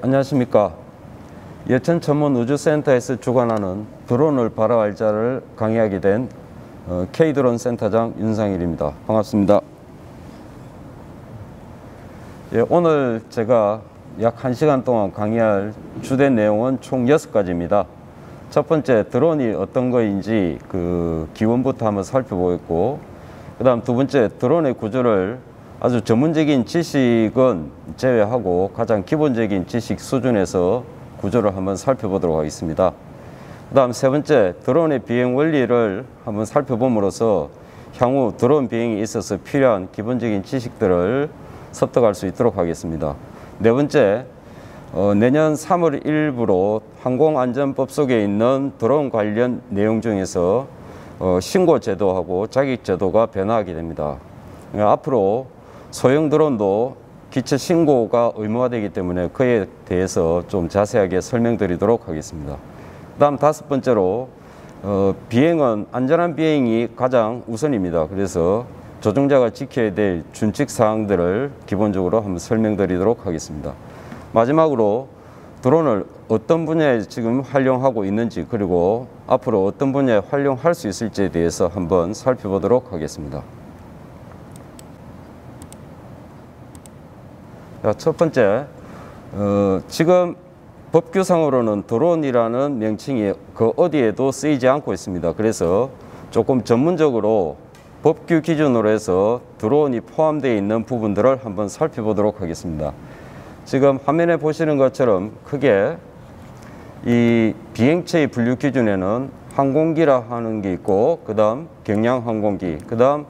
안녕하십니까. 예천천문우주센터에서 주관하는 드론을 바라할 자를 강의하게 된 K드론 센터장 윤상일입니다. 반갑습니다. 오늘 제가 약 1시간 동안 강의할 주된 내용은 총 6가지입니다. 첫 번째, 드론이 어떤 거인지 그 기원부터 한번 살펴보겠고, 그 다음 두 번째, 드론의 구조를 아주 전문적인 지식은 제외하고 가장 기본적인 지식 수준에서 구조를 한번 살펴보도록 하겠습니다. 그 다음 세 번째, 드론의 비행 원리를 한번 살펴봄으로써 향후 드론 비행에 있어서 필요한 기본적인 지식들을 습득할 수 있도록 하겠습니다. 네 번째, 내년 3월 1일부로 항공안전법 속에 있는 드론 관련 내용 중에서 신고 제도하고 자격 제도가 변화하게 됩니다. 앞으로 소형 드론도 기체 신고가 의무화되기 때문에 그에 대해서 좀 자세하게 설명드리도록 하겠습니다. 그 다음 다섯 번째로 비행은 안전한 비행이 가장 우선입니다. 그래서 조종자가 지켜야 될 준칙 사항들을 기본적으로 한번 설명드리도록 하겠습니다. 마지막으로 드론을 어떤 분야에 지금 활용하고 있는지, 그리고 앞으로 어떤 분야에 활용할 수 있을지에 대해서 한번 살펴보도록 하겠습니다. 자, 첫 번째, 지금 법규상으로는 드론이라는 명칭이 그 어디에도 쓰이지 않고 있습니다. 그래서 조금 전문적으로 법규 기준으로 해서 드론이 포함되어 있는 부분들을 한번 살펴보도록 하겠습니다. 지금 화면에 보시는 것처럼 크게 이 비행체의 분류 기준에는 항공기라 하는 게 있고, 그 다음 경량항공기, 그 다음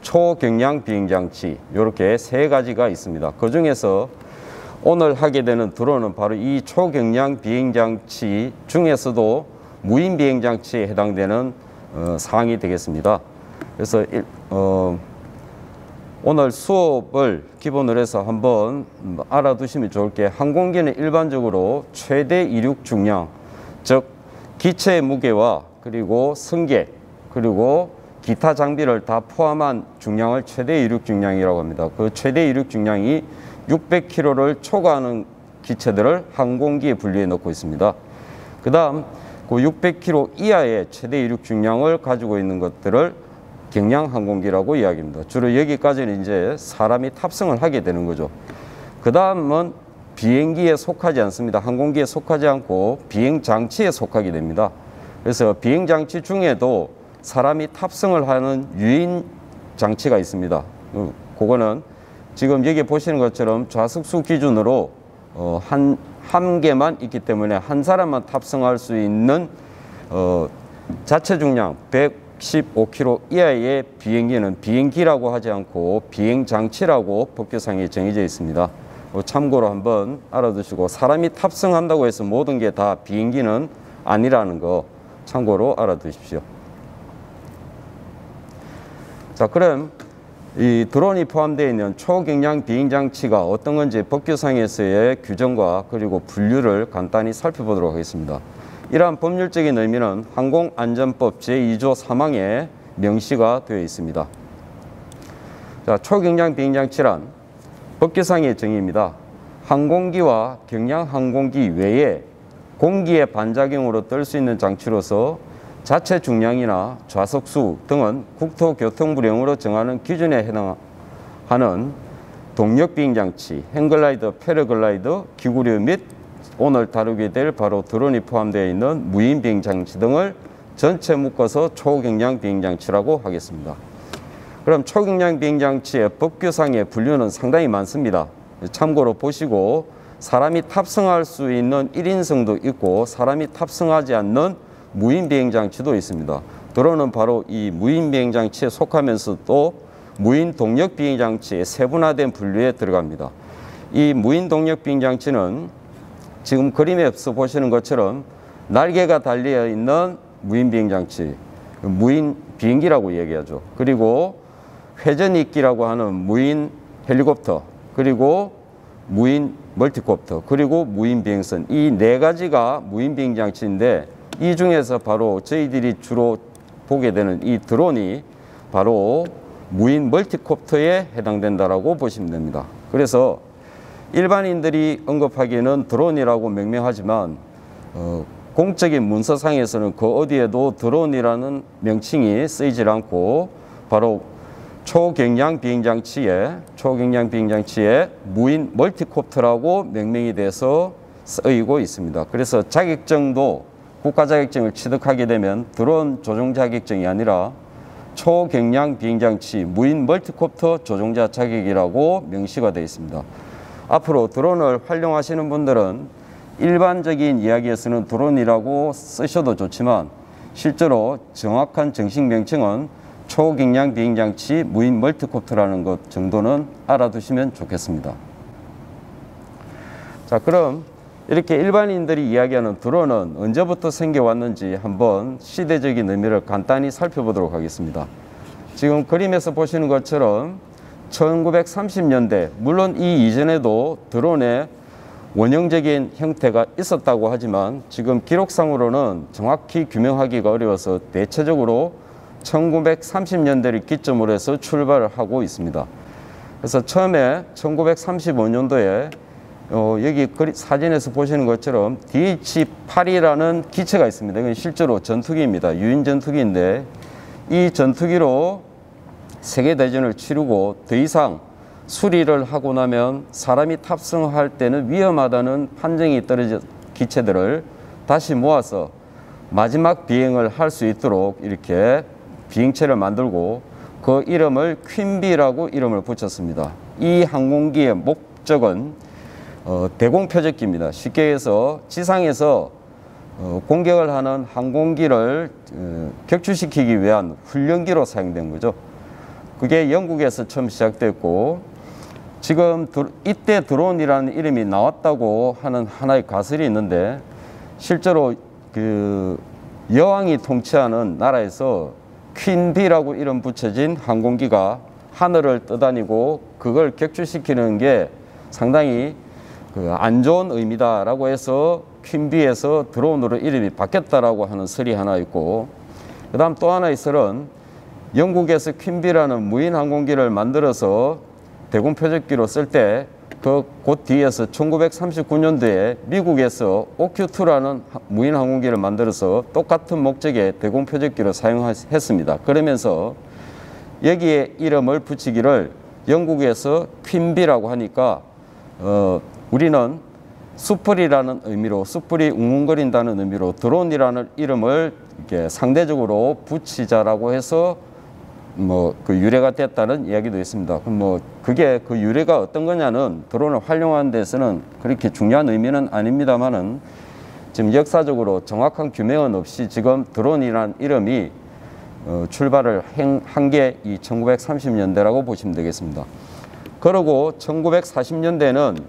초경량 비행장치, 이렇게 세 가지가 있습니다. 그 중에서 오늘 하게 되는 드론은 바로 이 초경량 비행장치 중에서도 무인 비행장치에 해당되는 사항이 되겠습니다. 그래서 오늘 수업을 기본으로 해서 한번 알아두시면 좋을 게, 항공기는 일반적으로 최대 이륙 중량, 즉 기체의 무게와 그리고 승객 그리고 기타 장비를 다 포함한 중량을 최대 이륙 중량이라고 합니다. 그 최대 이륙 중량이 600kg를 초과하는 기체들을 항공기에 분류해 놓고 있습니다. 그 다음 그 600kg 이하의 최대 이륙 중량을 가지고 있는 것들을 경량항공기라고 이야기합니다. 주로 여기까지는 이제 사람이 탑승을 하게 되는 거죠. 그 다음은 비행기에 속하지 않습니다. 항공기에 속하지 않고 비행장치에 속하게 됩니다. 그래서 비행장치 중에도 사람이 탑승을 하는 유인 장치가 있습니다. 그거는 지금 여기 보시는 것처럼 좌석수 기준으로 한 개만 있기 때문에 한 사람만 탑승할 수 있는 자체 중량 115kg 이하의 비행기는 비행기라고 하지 않고 비행장치라고 법규상에 정해져 있습니다. 참고로 한번 알아두시고, 사람이 탑승한다고 해서 모든 게 다 비행기는 아니라는 거 참고로 알아두십시오. 자, 그럼 이 드론이 포함되어 있는 초경량 비행장치가 어떤 건지 법규상에서의 규정과 그리고 분류를 간단히 살펴보도록 하겠습니다. 이러한 법률적인 의미는 항공안전법 제2조 3항에 명시가 되어 있습니다. 자, 초경량 비행장치란 법규상의 정의입니다. 항공기와 경량항공기 외에 공기의 반작용으로 뜰 수 있는 장치로서 자체 중량이나 좌석수 등은 국토교통부령으로 정하는 기준에 해당하는 동력 비행장치, 행글라이더, 패러글라이더, 기구류 및 오늘 다루게 될 바로 드론이 포함되어 있는 무인 비행장치 등을 전체 묶어서 초경량 비행장치라고 하겠습니다. 그럼 초경량 비행장치의 법규상의 분류는 상당히 많습니다. 참고로 보시고, 사람이 탑승할 수 있는 1인승도 있고 사람이 탑승하지 않는 무인 비행장치도 있습니다. 드론은 바로 이 무인 비행장치에 속하면서도 무인 동력 비행장치의 세분화된 분류에 들어갑니다. 이 무인 동력 비행장치는 지금 그림에서 보시는 것처럼 날개가 달려 있는 무인 비행장치, 무인 비행기라고 얘기하죠. 그리고 회전익기라고 하는 무인 헬리콥터, 그리고 무인 멀티콥터, 그리고 무인 비행선, 이 네 가지가 무인 비행장치인데, 이 중에서 바로 저희들이 주로 보게 되는 이 드론이 바로 무인 멀티콥터에 해당된다라고 보시면 됩니다. 그래서 일반인들이 언급하기에는 드론이라고 명명하지만 공적인 문서상에서는 그 어디에도 드론이라는 명칭이 쓰이질 않고 바로 초경량 비행장치에 무인 멀티콥터라고 명명이 돼서 쓰이고 있습니다. 그래서 자격증도 국가 자격증을 취득하게 되면 드론 조종 자격증이 아니라 초경량 비행장치 무인 멀티콥터 조종자 자격이라고 명시가 되어 있습니다. 앞으로 드론을 활용하시는 분들은 일반적인 이야기에서는 드론이라고 쓰셔도 좋지만 실제로 정확한 정식 명칭은 초경량 비행장치 무인 멀티콥터라는 것 정도는 알아두시면 좋겠습니다. 자, 그럼 이렇게 일반인들이 이야기하는 드론은 언제부터 생겨왔는지 한번 시대적인 의미를 간단히 살펴보도록 하겠습니다. 지금 그림에서 보시는 것처럼 1930년대, 물론 이 이전에도 드론의 원형적인 형태가 있었다고 하지만 지금 기록상으로는 정확히 규명하기가 어려워서 대체적으로 1930년대를 기점으로 해서 출발을 하고 있습니다. 그래서 처음에 1935년도에 여기 사진에서 보시는 것처럼 DH-8이라는 기체가 있습니다. 이건 실제로 전투기입니다. 유인 전투기인데 이 전투기로 세계대전을 치르고 더 이상 수리를 하고 나면 사람이 탑승할 때는 위험하다는 판정이 떨어진 기체들을 다시 모아서 마지막 비행을 할 수 있도록 이렇게 비행체를 만들고 그 이름을 퀸비라고 이름을 붙였습니다. 이 항공기의 목적은 대공표적기입니다. 쉽게 해서 지상에서 공격을 하는 항공기를 격추시키기 위한 훈련기로 사용된 거죠. 그게 영국에서 처음 시작됐고 지금 이때 드론이라는 이름이 나왔다고 하는 하나의 가설이 있는데 실제로 그 여왕이 통치하는 나라에서 퀸비라고 이름 붙여진 항공기가 하늘을 떠다니고 그걸 격추시키는 게 상당히 안 좋은 의미다라고 해서 퀸비에서 드론으로 이름이 바뀌었다라고 하는 설이 하나 있고, 그 다음 또 하나의 설은 영국에서 퀸비라는 무인 항공기를 만들어서 대공 표적기로 쓸 때 그 뒤에서 1939년도에 미국에서 OQ-2라는 무인 항공기를 만들어서 똑같은 목적의 대공 표적기로 사용했습니다. 그러면서 여기에 이름을 붙이기를 영국에서 퀸비라고 하니까 우리는 숯불이라는 의미로, 숯불이 웅웅거린다는 의미로 드론이라는 이름을 이렇게 상대적으로 붙이자라고 해서 그 유래가 됐다는 이야기도 있습니다. 그럼 그게 그 유래가 어떤 거냐는 드론을 활용하는 데서는 그렇게 중요한 의미는 아닙니다만은 지금 역사적으로 정확한 규명은 없이 지금 드론이라는 이름이 출발을 한 게 이 1930년대라고 보시면 되겠습니다. 그리고 1940년대는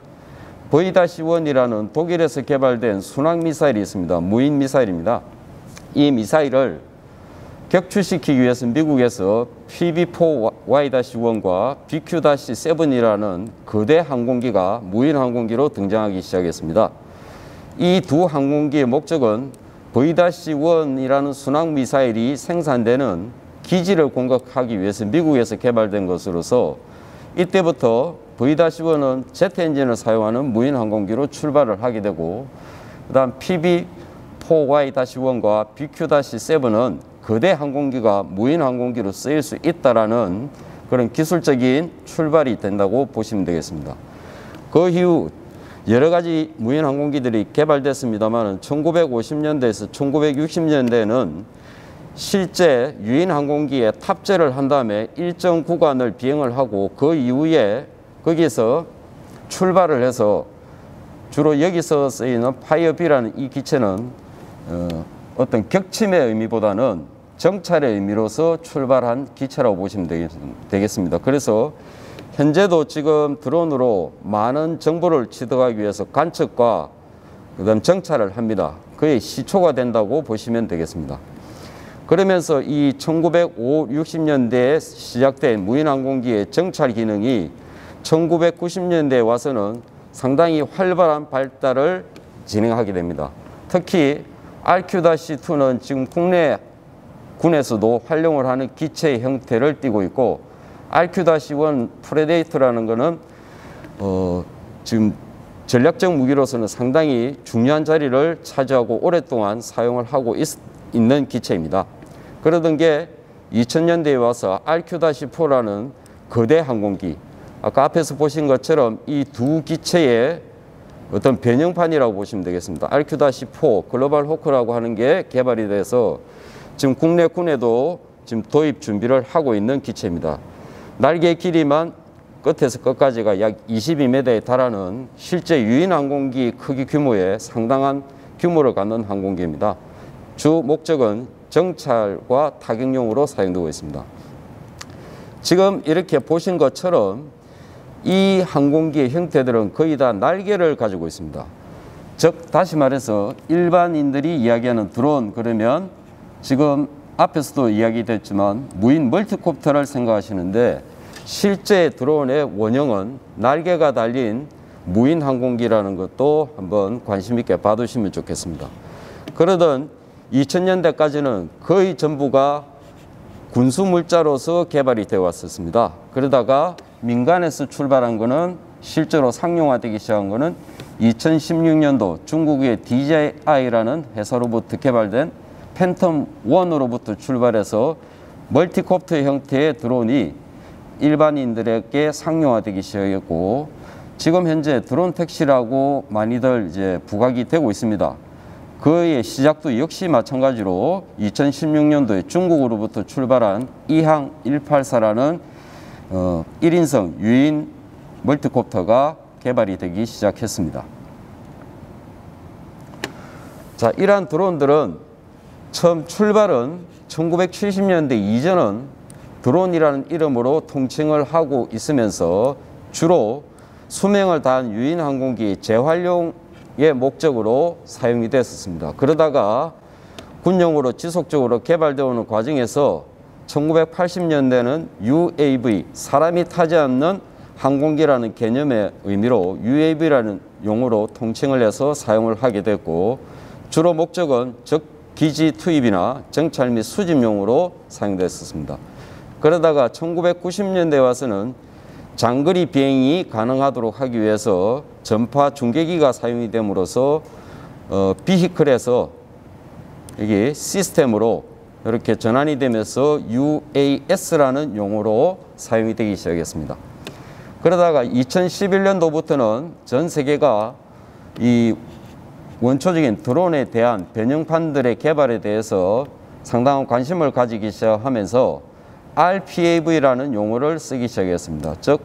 V-1이라는 독일에서 개발된 순항 미사일이 있습니다. 무인 미사일입니다. 이 미사일을 격추시키기 위해서 미국에서 PB-4Y-1과 BQ-7이라는 거대 항공기가 무인 항공기로 등장하기 시작했습니다. 이 두 항공기의 목적은 V-1이라는 순항 미사일이 생산되는 기지를 공격하기 위해서 미국에서 개발된 것으로서 이때부터 V-1은 제트 엔진을 사용하는 무인 항공기로 출발을 하게 되고, 그 다음 PB-4Y-1과 BQ-7은 거대 항공기가 무인 항공기로 쓰일 수 있다라는 그런 기술적인 출발이 된다고 보시면 되겠습니다. 그 이후 여러 가지 무인 항공기들이 개발됐습니다만 1950년대에서 1960년대에는 실제 유인 항공기에 탑재를 한 다음에 일정 구간을 비행을 하고 그 이후에 거기에서 출발을 해서 주로 여기서 쓰이는 파이어비라는 이 기체는 어떤 격침의 의미보다는 정찰의 의미로서 출발한 기체라고 보시면 되겠습니다. 그래서 현재도 지금 드론으로 많은 정보를 취득하기 위해서 관측과 그다음 정찰을 합니다. 그의 시초가 된다고 보시면 되겠습니다. 그러면서 이 1960년대에 시작된 무인 항공기의 정찰 기능이 1990년대에 와서는 상당히 활발한 발달을 진행하게 됩니다. 특히 RQ-2는 지금 국내 군에서도 활용을 하는 기체의 형태를 띠고 있고, RQ-1 프레데이터라는 것은 지금 전략적 무기로서는 상당히 중요한 자리를 차지하고 오랫동안 사용을 하고 있는 기체입니다. 그러던 게 2000년대에 와서 RQ-4라는 거대 항공기, 아까 앞에서 보신 것처럼 이 두 기체의 어떤 변형판이라고 보시면 되겠습니다. RQ-4 글로벌 호크라고 하는 게 개발이 돼서 지금 국내 군에도 지금 도입 준비를 하고 있는 기체입니다. 날개 길이만 끝에서 끝까지가 약 22m에 달하는 실제 유인 항공기 크기 규모의 상당한 규모를 갖는 항공기입니다. 주 목적은 정찰과 타격용으로 사용되고 있습니다. 지금 이렇게 보신 것처럼 이 항공기의 형태들은 거의 다 날개를 가지고 있습니다. 즉 다시 말해서 일반인들이 이야기하는 드론, 그러면 지금 앞에서도 이야기됐지만 무인 멀티콥터를 생각하시는데 실제 드론의 원형은 날개가 달린 무인 항공기라는 것도 한번 관심 있게 봐두시면 좋겠습니다. 그러던 2000년대까지는 거의 전부가 군수 물자로서 개발이 되어 왔었습니다. 그러다가 민간에서 출발한 거는 실제로 상용화되기 시작한 거는 2016년도 중국의 DJI라는 회사로부터 개발된 팬텀1으로부터 출발해서 멀티콥터 형태의 드론이 일반인들에게 상용화되기 시작했고, 지금 현재 드론 택시라고 많이들 이제 부각이 되고 있습니다. 그의 시작도 역시 마찬가지로 2016년도에 중국으로부터 출발한 이항 184라는 1인승 유인 멀티콥터가 개발이 되기 시작했습니다. 자, 이러한 드론들은 처음 출발은 1970년대 이전은 드론이라는 이름으로 통칭을 하고 있으면서 주로 수명을 다한 유인 항공기 재활용의 목적으로 사용이 됐었습니다. 그러다가 군용으로 지속적으로 개발되어 오는 과정에서 1980년대는 UAV, 사람이 타지 않는 항공기라는 개념의 의미로 UAV라는 용어로 통칭을 해서 사용을 하게 됐고, 주로 목적은 적 기지 투입이나 정찰 및 수집용으로 사용됐었습니다. 그러다가 1990년대에 와서는 장거리 비행이 가능하도록 하기 위해서 전파 중계기가 사용이 됨으로써 비히클에서 여기 시스템으로 이렇게 전환이 되면서 UAS라는 용어로 사용이 되기 시작했습니다. 그러다가 2011년도부터는 전 세계가 이 원초적인 드론에 대한 변형판들의 개발에 대해서 상당한 관심을 가지기 시작하면서 RPAV라는 용어를 쓰기 시작했습니다. 즉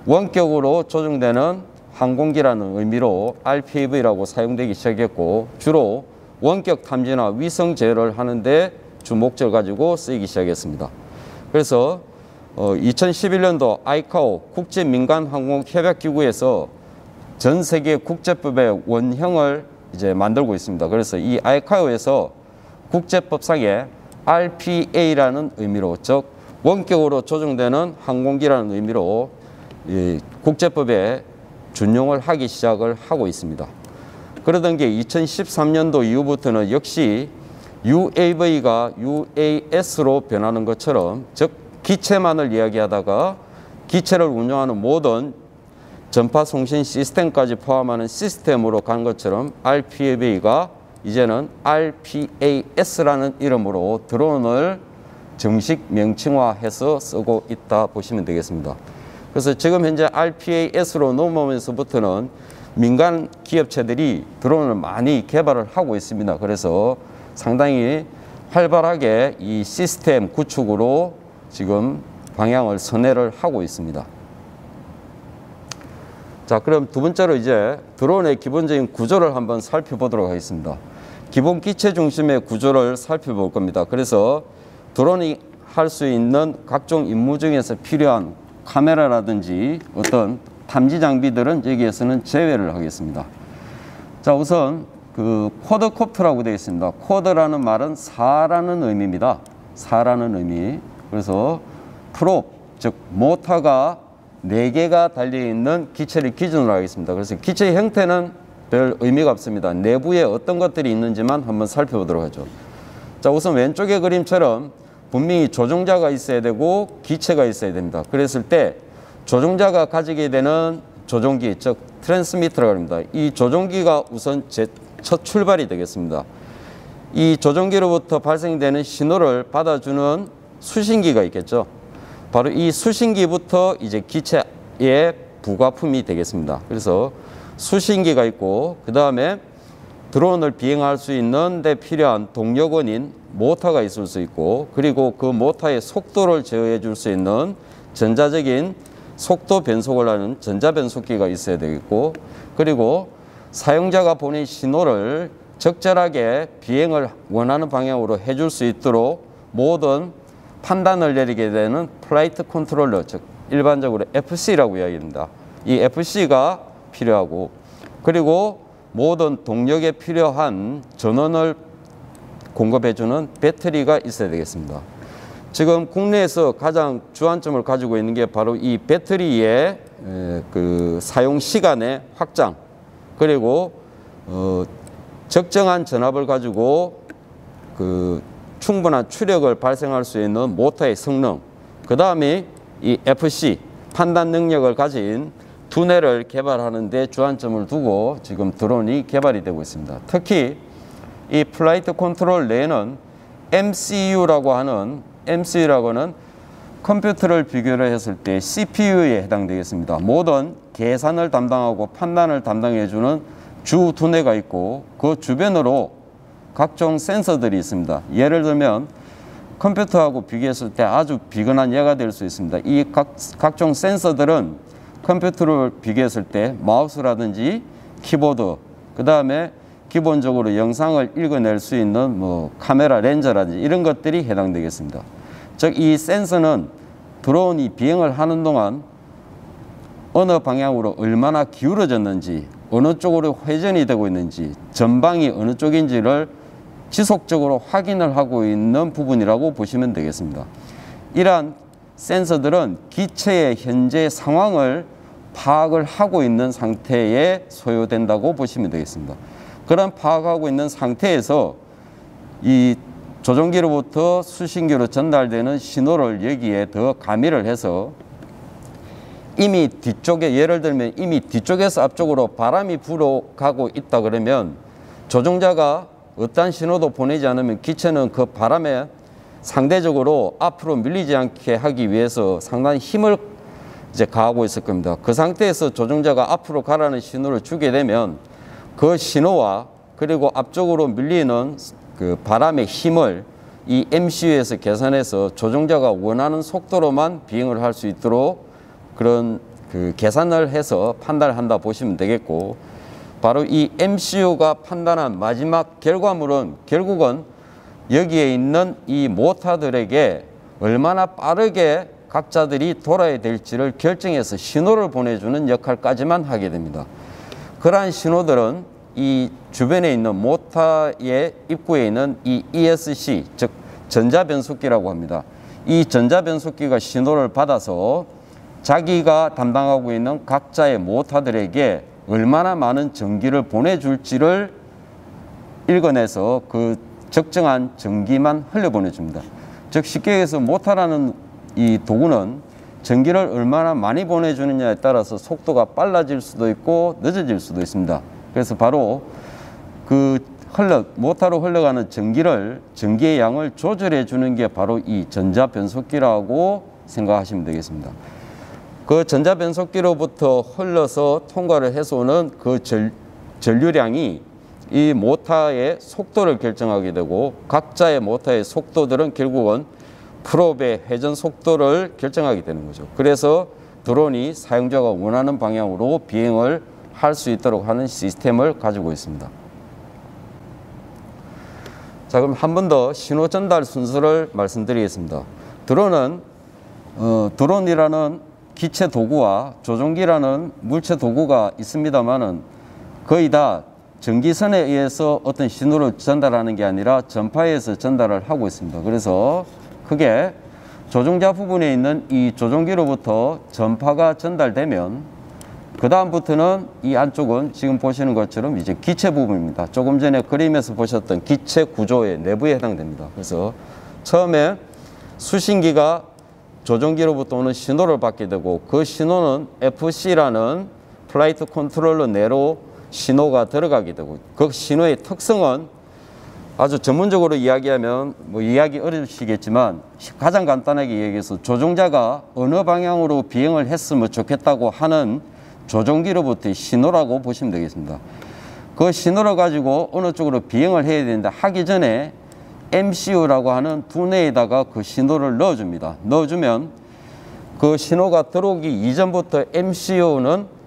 원격으로 조종되는 항공기라는 의미로 RPAV라고 사용되기 시작했고, 주로 원격 탐지나 위성 제어를 하는데 주 목적을 가지고 쓰이기 시작했습니다. 그래서 2011년도 ICAO 국제민간항공협약기구에서 전 세계 국제법의 원형을 이제 만들고 있습니다. 그래서 이 ICAO에서 국제법상의 RPA라는 의미로, 즉 원격으로 조종되는 항공기라는 의미로 이 국제법에 준용을 하기 시작을 하고 있습니다. 그러던 게 2013년도 이후부터는 역시 UAV가 UAS로 변하는 것처럼, 즉 기체만을 이야기하다가 기체를 운영하는 모든 전파 송신 시스템까지 포함하는 시스템으로 간 것처럼 RPAV가 이제는 RPAS라는 이름으로 드론을 정식 명칭화해서 쓰고 있다 보시면 되겠습니다. 그래서 지금 현재 RPAS로 넘어오면서부터는 민간 기업체들이 드론을 많이 개발을 하고 있습니다. 그래서 상당히 활발하게 이 시스템 구축으로 지금 방향을 선회를 하고 있습니다. 자, 그럼 두 번째로 이제 드론의 기본적인 구조를 한번 살펴보도록 하겠습니다. 기본 기체 중심의 구조를 살펴볼 겁니다. 그래서 드론이 할 수 있는 각종 임무 중에서 필요한 카메라라든지 어떤 탐지 장비들은 여기에서는 제외를 하겠습니다. 자, 우선 그 쿼드콥터라고 되어 있습니다. 쿼드라는 말은 4라는 의미입니다. 4라는 의미. 그래서 프롭, 즉 모터가 4개가 달려있는 기체를 기준으로 하겠습니다. 그래서 기체의 형태는 별 의미가 없습니다. 내부에 어떤 것들이 있는지만 한번 살펴보도록 하죠. 자, 우선 왼쪽의 그림처럼 분명히 조종자가 있어야 되고 기체가 있어야 됩니다. 그랬을 때 조종자가 가지게 되는 조종기, 즉 트랜스미터라고 합니다. 이 조종기가 우선 첫 출발이 되겠습니다. 이 조종기로부터 발생되는 신호를 받아주는 수신기가 있겠죠. 바로 이 수신기부터 이제 기체의 부가품이 되겠습니다. 그래서 수신기가 있고, 그 다음에 드론을 비행할 수 있는 데 필요한 동력원인 모터가 있을 수 있고, 그리고 그 모터의 속도를 제어해 줄 수 있는 전자적인 속도 변속을 하는 전자변속기가 있어야 되겠고, 그리고 사용자가 보낸 신호를 적절하게 비행을 원하는 방향으로 해줄 수 있도록 모든 판단을 내리게 되는 플라이트 컨트롤러, 즉 일반적으로 FC라고 이야기합니다. 이 FC가 필요하고, 그리고 모든 동력에 필요한 전원을 공급해주는 배터리가 있어야 되겠습니다. 지금 국내에서 가장 주안점을 가지고 있는 게 바로 이 배터리의 그 사용 시간의 확장, 그리고 적정한 전압을 가지고 그 충분한 추력을 발생할 수 있는 모터의 성능, 그 다음에 이 FC 판단 능력을 가진 두뇌를 개발하는 데 주안점을 두고 지금 드론이 개발이 되고 있습니다. 특히 이 플라이트 컨트롤 내에는 MCU라고는 컴퓨터를 비교를 했을 때 CPU에 해당되겠습니다. 모든 계산을 담당하고 판단을 담당해주는 주 두뇌가 있고, 그 주변으로 각종 센서들이 있습니다. 예를 들면 컴퓨터하고 비교했을 때 아주 비근한 예가 될 수 있습니다. 이 각종 센서들은 컴퓨터를 비교했을 때 마우스라든지 키보드, 그 다음에 기본적으로 영상을 읽어낼 수 있는 뭐 카메라 렌즈라든지 이런 것들이 해당되겠습니다. 즉 이 센서는 드론이 비행을 하는 동안 어느 방향으로 얼마나 기울어졌는지, 어느 쪽으로 회전이 되고 있는지, 전방이 어느 쪽인지를 지속적으로 확인을 하고 있는 부분이라고 보시면 되겠습니다. 이러한 센서들은 기체의 현재 상황을 파악을 하고 있는 상태에 소요된다고 보시면 되겠습니다. 그런 파악하고 있는 상태에서 이 조종기로부터 수신기로 전달되는 신호를 여기에 더 가미를 해서 이미 뒤쪽에, 예를 들면 이미 뒤쪽에서 앞쪽으로 바람이 불어가고 있다 그러면 조종자가 어떠한 신호도 보내지 않으면 기체는 그 바람에 상대적으로 앞으로 밀리지 않게 하기 위해서 상당히 힘을 이제 가하고 있을 겁니다. 그 상태에서 조종자가 앞으로 가라는 신호를 주게 되면 그 신호와 그리고 앞쪽으로 밀리는 그 바람의 힘을 이 MCU에서 계산해서 조종자가 원하는 속도로만 비행을 할 수 있도록 그런 그 계산을 해서 판단을 한다 보시면 되겠고, 바로 이 MCU가 판단한 마지막 결과물은 결국은 여기에 있는 이 모터들에게 얼마나 빠르게 각자들이 돌아야 될지를 결정해서 신호를 보내주는 역할까지만 하게 됩니다. 그러한 신호들은 이 주변에 있는 모터의 입구에 있는 이 ESC, 즉 전자변속기라고 합니다. 이 전자변속기가 신호를 받아서 자기가 담당하고 있는 각자의 모터들에게 얼마나 많은 전기를 보내줄지를 읽어내서 그 적정한 전기만 흘려보내줍니다. 즉 쉽게 얘기해서 모터라는 이 도구는 전기를 얼마나 많이 보내주느냐에 따라서 속도가 빨라질 수도 있고 늦어질 수도 있습니다. 그래서 바로 그 모터로 흘러가는 전기의 양을 조절해 주는 게 바로 이 전자변속기라고 생각하시면 되겠습니다. 그 전자변속기로부터 흘러서 통과를 해서 오는 그 전류량이 이 모터의 속도를 결정하게 되고, 각자의 모터의 속도들은 결국은 프롭의 회전 속도를 결정하게 되는 거죠. 그래서 드론이 사용자가 원하는 방향으로 비행을 할 수 있도록 하는 시스템을 가지고 있습니다. 자, 그럼 한 번 더 신호 전달 순서를 말씀드리겠습니다. 드론은 드론이라는 기체 도구와 조종기라는 물체 도구가 있습니다만은 거의 다 전기선에 의해서 어떤 신호를 전달하는 게 아니라 전파에서 전달을 하고 있습니다. 그래서 그게 조종자 부분에 있는 이 조종기로부터 전파가 전달되면 그 다음부터는 이 안쪽은 지금 보시는 것처럼 이제 기체 부분입니다. 조금 전에 그림에서 보셨던 기체 구조의 내부에 해당됩니다. 그래서 처음에 수신기가 조종기로부터 오는 신호를 받게 되고, 그 신호는 FC라는 플라이트 컨트롤러 내로 신호가 들어가게 되고, 그 신호의 특성은 아주 전문적으로 이야기하면 뭐 이야기 어려우시겠지만 가장 간단하게 얘기해서 조종자가 어느 방향으로 비행을 했으면 좋겠다고 하는 조종기로부터의 신호라고 보시면 되겠습니다. 그 신호를 가지고 어느 쪽으로 비행을 해야 되는데 하기 전에 MCU라고 하는 두뇌에다가 그 신호를 넣어줍니다. 넣어주면 그 신호가 들어오기 이전부터 MCU는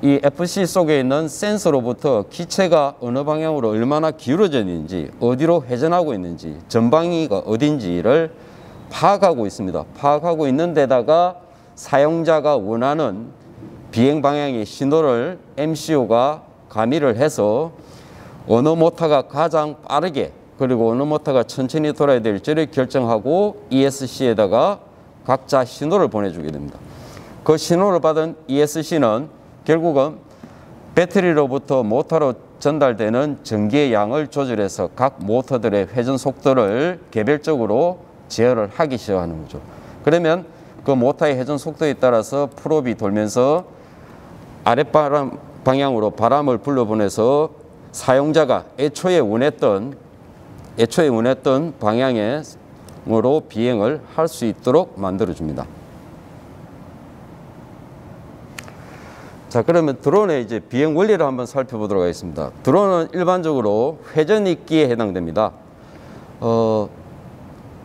이 FC 속에 있는 센서로부터 기체가 어느 방향으로 얼마나 기울어져 있는지, 어디로 회전하고 있는지, 전방위가 어딘지를 파악하고 있습니다. 파악하고 있는 데다가 사용자가 원하는 비행 방향의 신호를 MCU가 가미를 해서 어느 모터가 가장 빠르게 그리고 어느 모터가 천천히 돌아야 될지를 결정하고 ESC에다가 각자 신호를 보내주게 됩니다. 그 신호를 받은 ESC는 결국은 배터리로부터 모터로 전달되는 전기의 양을 조절해서 각 모터들의 회전 속도를 개별적으로 제어를 하기 시작하는 거죠. 그러면 그 모터의 회전 속도에 따라서 프롭이 돌면서 아랫바람 방향으로 바람을 불러보내서 사용자가 애초에 원했던 방향으로 비행을 할 수 있도록 만들어줍니다. 자, 그러면 드론의 이제 비행 원리를 한번 살펴보도록 하겠습니다. 드론은 일반적으로 회전익기에 해당됩니다.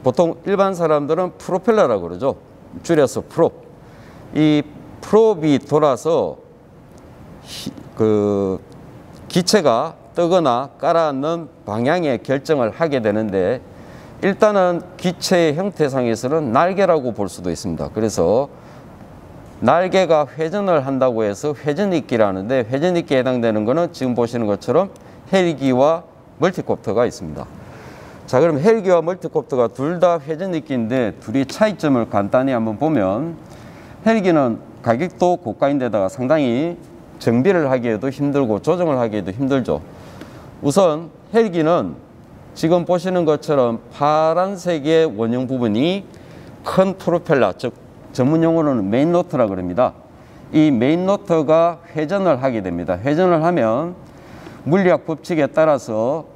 보통 일반 사람들은 프로펠러라고 그러죠. 줄여서 프롭. 이 프롭이 돌아서 그 기체가 뜨거나 깔아앉는 방향의 결정을 하게 되는데, 일단은 기체의 형태상에서는 날개라고 볼 수도 있습니다. 그래서 날개가 회전을 한다고 해서 회전익기라는데, 회전익기에 해당되는 것은 지금 보시는 것처럼 헬기와 멀티콥터가 있습니다. 자, 그럼 헬기와 멀티콥터가 둘 다 회전익기인데 둘이 차이점을 간단히 한번 보면, 헬기는 가격도 고가인데다가 상당히 정비를 하기에도 힘들고 조정을 하기에도 힘들죠. 우선 헬기는 지금 보시는 것처럼 파란색의 원형 부분이 큰 프로펠러, 즉 전문용어로는 메인 로터라고 그럽니다. 이 메인 로터가 회전을 하게 됩니다. 회전을 하면 물리학 법칙에 따라서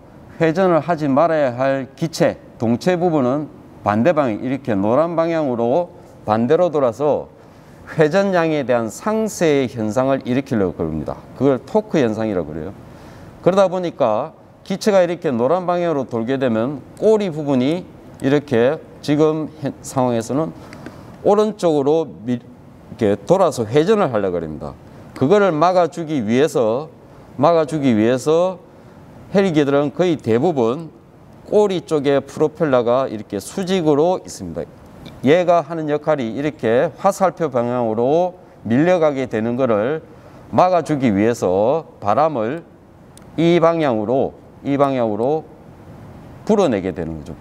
회전을 하지 말아야 할 기체, 동체 부분은 반대 방향, 이렇게 노란 방향으로 반대로 돌아서 회전량에 대한 상쇄의 현상을 일으키려고 합니다. 그걸 토크 현상이라고 그래요. 그러다 보니까 기체가 이렇게 노란 방향으로 돌게 되면 꼬리 부분이 이렇게 지금 상황에서는 오른쪽으로 이렇게 돌아서 회전을 하려고 합니다. 그거를 막아주기 위해서 헬기들은 거의 대부분 꼬리 쪽에 프로펠러가 이렇게 수직으로 있습니다. 얘가 하는 역할이 이렇게 화살표 방향으로 밀려가게 되는 것을 막아주기 위해서 바람을 이 방향으로 불어내게 되는 거죠.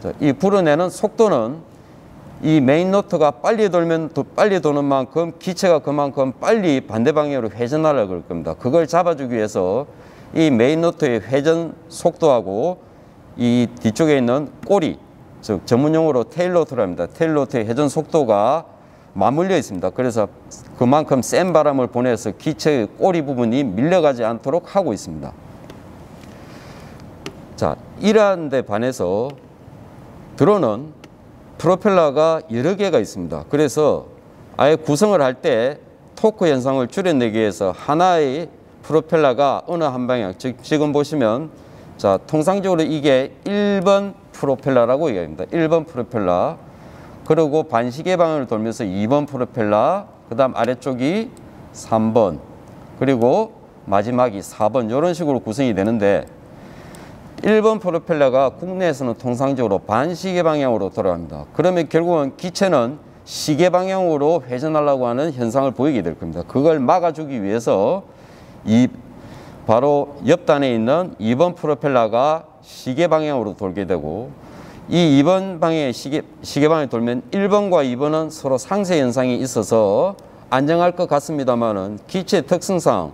자, 이 불어내는 속도는 이 메인 로터가 빨리 돌면 빨리 도는 만큼 기체가 그만큼 빨리 반대 방향으로 회전하려고 그럴 겁니다. 그걸 잡아주기 위해서 이 메인 로터의 회전 속도하고 이 뒤쪽에 있는 꼬리, 즉 전문용어로 테일 로터라고 합니다. 테일 로터의 회전 속도가 맞물려 있습니다. 그래서 그만큼 센 바람을 보내서 기체의 꼬리 부분이 밀려가지 않도록 하고 있습니다. 자, 이러한 데 반해서 드론은 프로펠러가 여러 개가 있습니다. 그래서 아예 구성을 할 때 토크 현상을 줄여내기 위해서 하나의 프로펠러가 어느 한 방향, 즉 지금 보시면 자, 통상적으로 이게 1번 프로펠러라고 얘기합니다. 1번 프로펠러. 그리고 반시계 방향을 돌면서 2번 프로펠러, 그 다음 아래쪽이 3번, 그리고 마지막이 4번, 이런 식으로 구성이 되는데, 1번 프로펠러가 국내에서는 통상적으로 반시계 방향으로 돌아갑니다. 그러면 결국은 기체는 시계 방향으로 회전하려고 하는 현상을 보이게 될 겁니다. 그걸 막아주기 위해서 바로 옆단에 있는 2번 프로펠러가 시계 방향으로 돌게 되고, 이 2번 방향의 시계 방향이 돌면 1번과 2번은 서로 상쇄 현상이 있어서 안정할 것 같습니다만은 기체의 특성상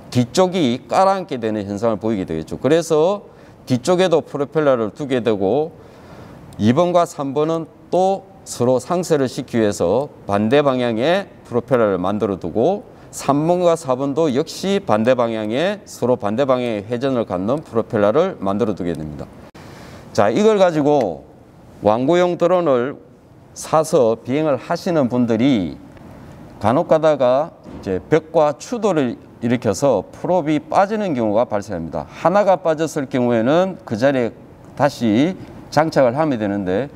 뒤쪽이 깔아앉게 되는 현상을 보이게 되겠죠. 그래서 뒤쪽에도 프로펠러를 두게 되고 2번과 3번은 또 서로 상쇄를 시키기 위해서 반대 방향의 프로펠러를 만들어 두고 3번과 4번도 역시 반대 방향에 서로 반대 방향의 회전을 갖는 프로펠러를 만들어 두게 됩니다. 자, 이걸 가지고 완구용 드론을 사서 비행을 하시는 분들이 간혹 가다가 이제 벽과 추돌을 일으켜서 프롭이 빠지는 경우가 발생합니다. 하나가 빠졌을 경우에는 그 자리에 다시 장착을 하면 되는데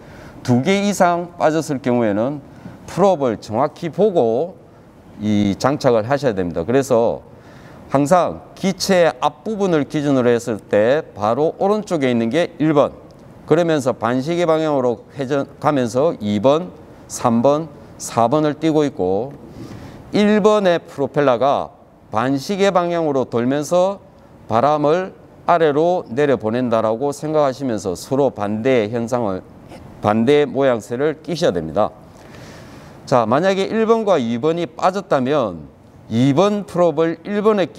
2개 이상 빠졌을 경우에는 프롭을 정확히 보고 이 장착을 하셔야 됩니다. 그래서 항상 기체의 앞부분을 기준으로 했을 때 바로 오른쪽에 있는 게 1번, 그러면서 반시계 방향으로 회전 가면서 2번, 3번, 4번을 띄고 있고 1번의 프로펠러가 반시계 방향으로 돌면서 바람을 아래로 내려보낸다라고 생각하시면서 서로 반대의 현상을, 반대의 모양새를 끼셔야 됩니다. 자, 만약에 1번과 2번이 빠졌다면 2번 프롭을 1번에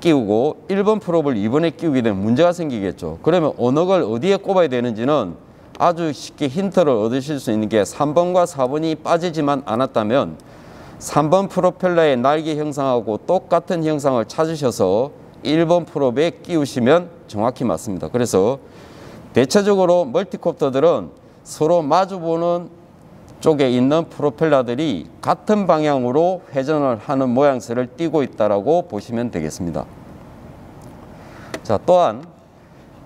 끼우고 1번 프롭을 2번에 끼우게 되면 문제가 생기겠죠. 그러면 어느 걸 어디에 꼽아야 되는지는 아주 쉽게 힌트를 얻으실 수 있는 게 3번과 4번이 빠지지만 않았다면 3번 프로펠러의 날개 형상하고 똑같은 형상을 찾으셔서 1번 프롭에 끼우시면 정확히 맞습니다. 그래서 대체적으로 멀티콥터들은 서로 마주보는 쪽에 있는 프로펠러들이 같은 방향으로 회전을 하는 모양새를 띠고 있다고 보시면 되겠습니다. 자, 또한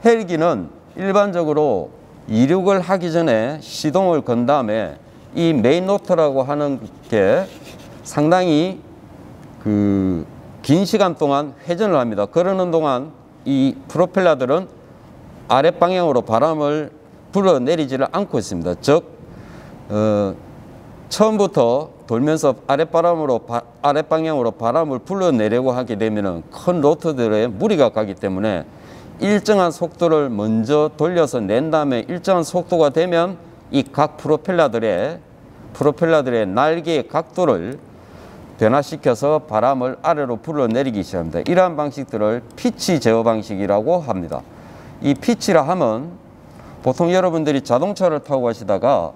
헬기는 일반적으로 이륙을 하기 전에 시동을 건 다음에 이 메인 로터라고 하는 게 상당히 긴 시간 동안 회전을 합니다. 그러는 동안 이 프로펠러들은 아랫방향으로 바람을 불어내리지를 않고 있습니다. 즉 처음부터 돌면서 아랫방향으로 바람을 불러내려고 하게 되면 큰 로터들에 무리가 가기 때문에 일정한 속도를 먼저 돌려서 낸 다음에 일정한 속도가 되면 이 각 프로펠러들의 날개의 각도를 변화시켜서 바람을 아래로 불러내리기 시작합니다. 이러한 방식들을 피치 제어 방식이라고 합니다. 이 피치라 하면 보통 여러분들이 자동차를 타고 가시다가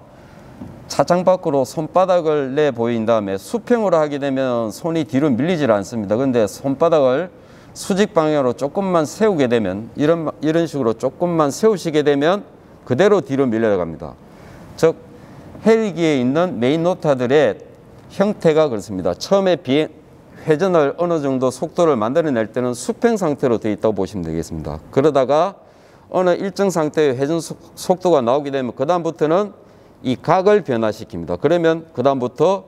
차창 밖으로 손바닥을 내 보인 다음에 수평으로 하게 되면 손이 뒤로 밀리질 않습니다. 그런데 손바닥을 수직 방향으로 조금만 세우게 되면 이런 식으로 조금만 세우시게 되면 그대로 뒤로 밀려갑니다. 즉 헬기에 있는 메인 로터들의 형태가 그렇습니다. 처음에 회전을 어느 정도 속도를 만들어낼 때는 수평 상태로 되어 있다고 보시면 되겠습니다. 그러다가 어느 일정 상태의 회전 속도가 나오게 되면 그 다음부터는 이 각을 변화시킵니다. 그러면 그 다음부터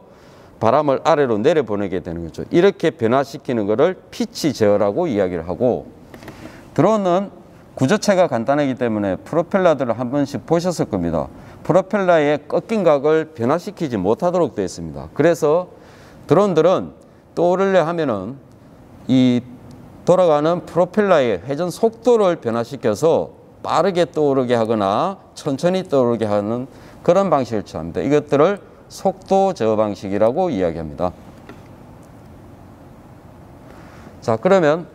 바람을 아래로 내려보내게 되는 거죠. 이렇게 변화시키는 것을 피치 제어라고 이야기를 하고, 드론은 구조체가 간단하기 때문에 프로펠러들을 한 번씩 보셨을 겁니다. 프로펠러의 꺾인 각을 변화시키지 못하도록 되어 있습니다. 그래서 드론들은 떠오르려 하면은 이 돌아가는 프로펠러의 회전 속도를 변화시켜서 빠르게 떠오르게 하거나 천천히 떠오르게 하는 그런 방식을 취합니다. 이것들을 속도 제어 방식이라고 이야기합니다. 자, 그러면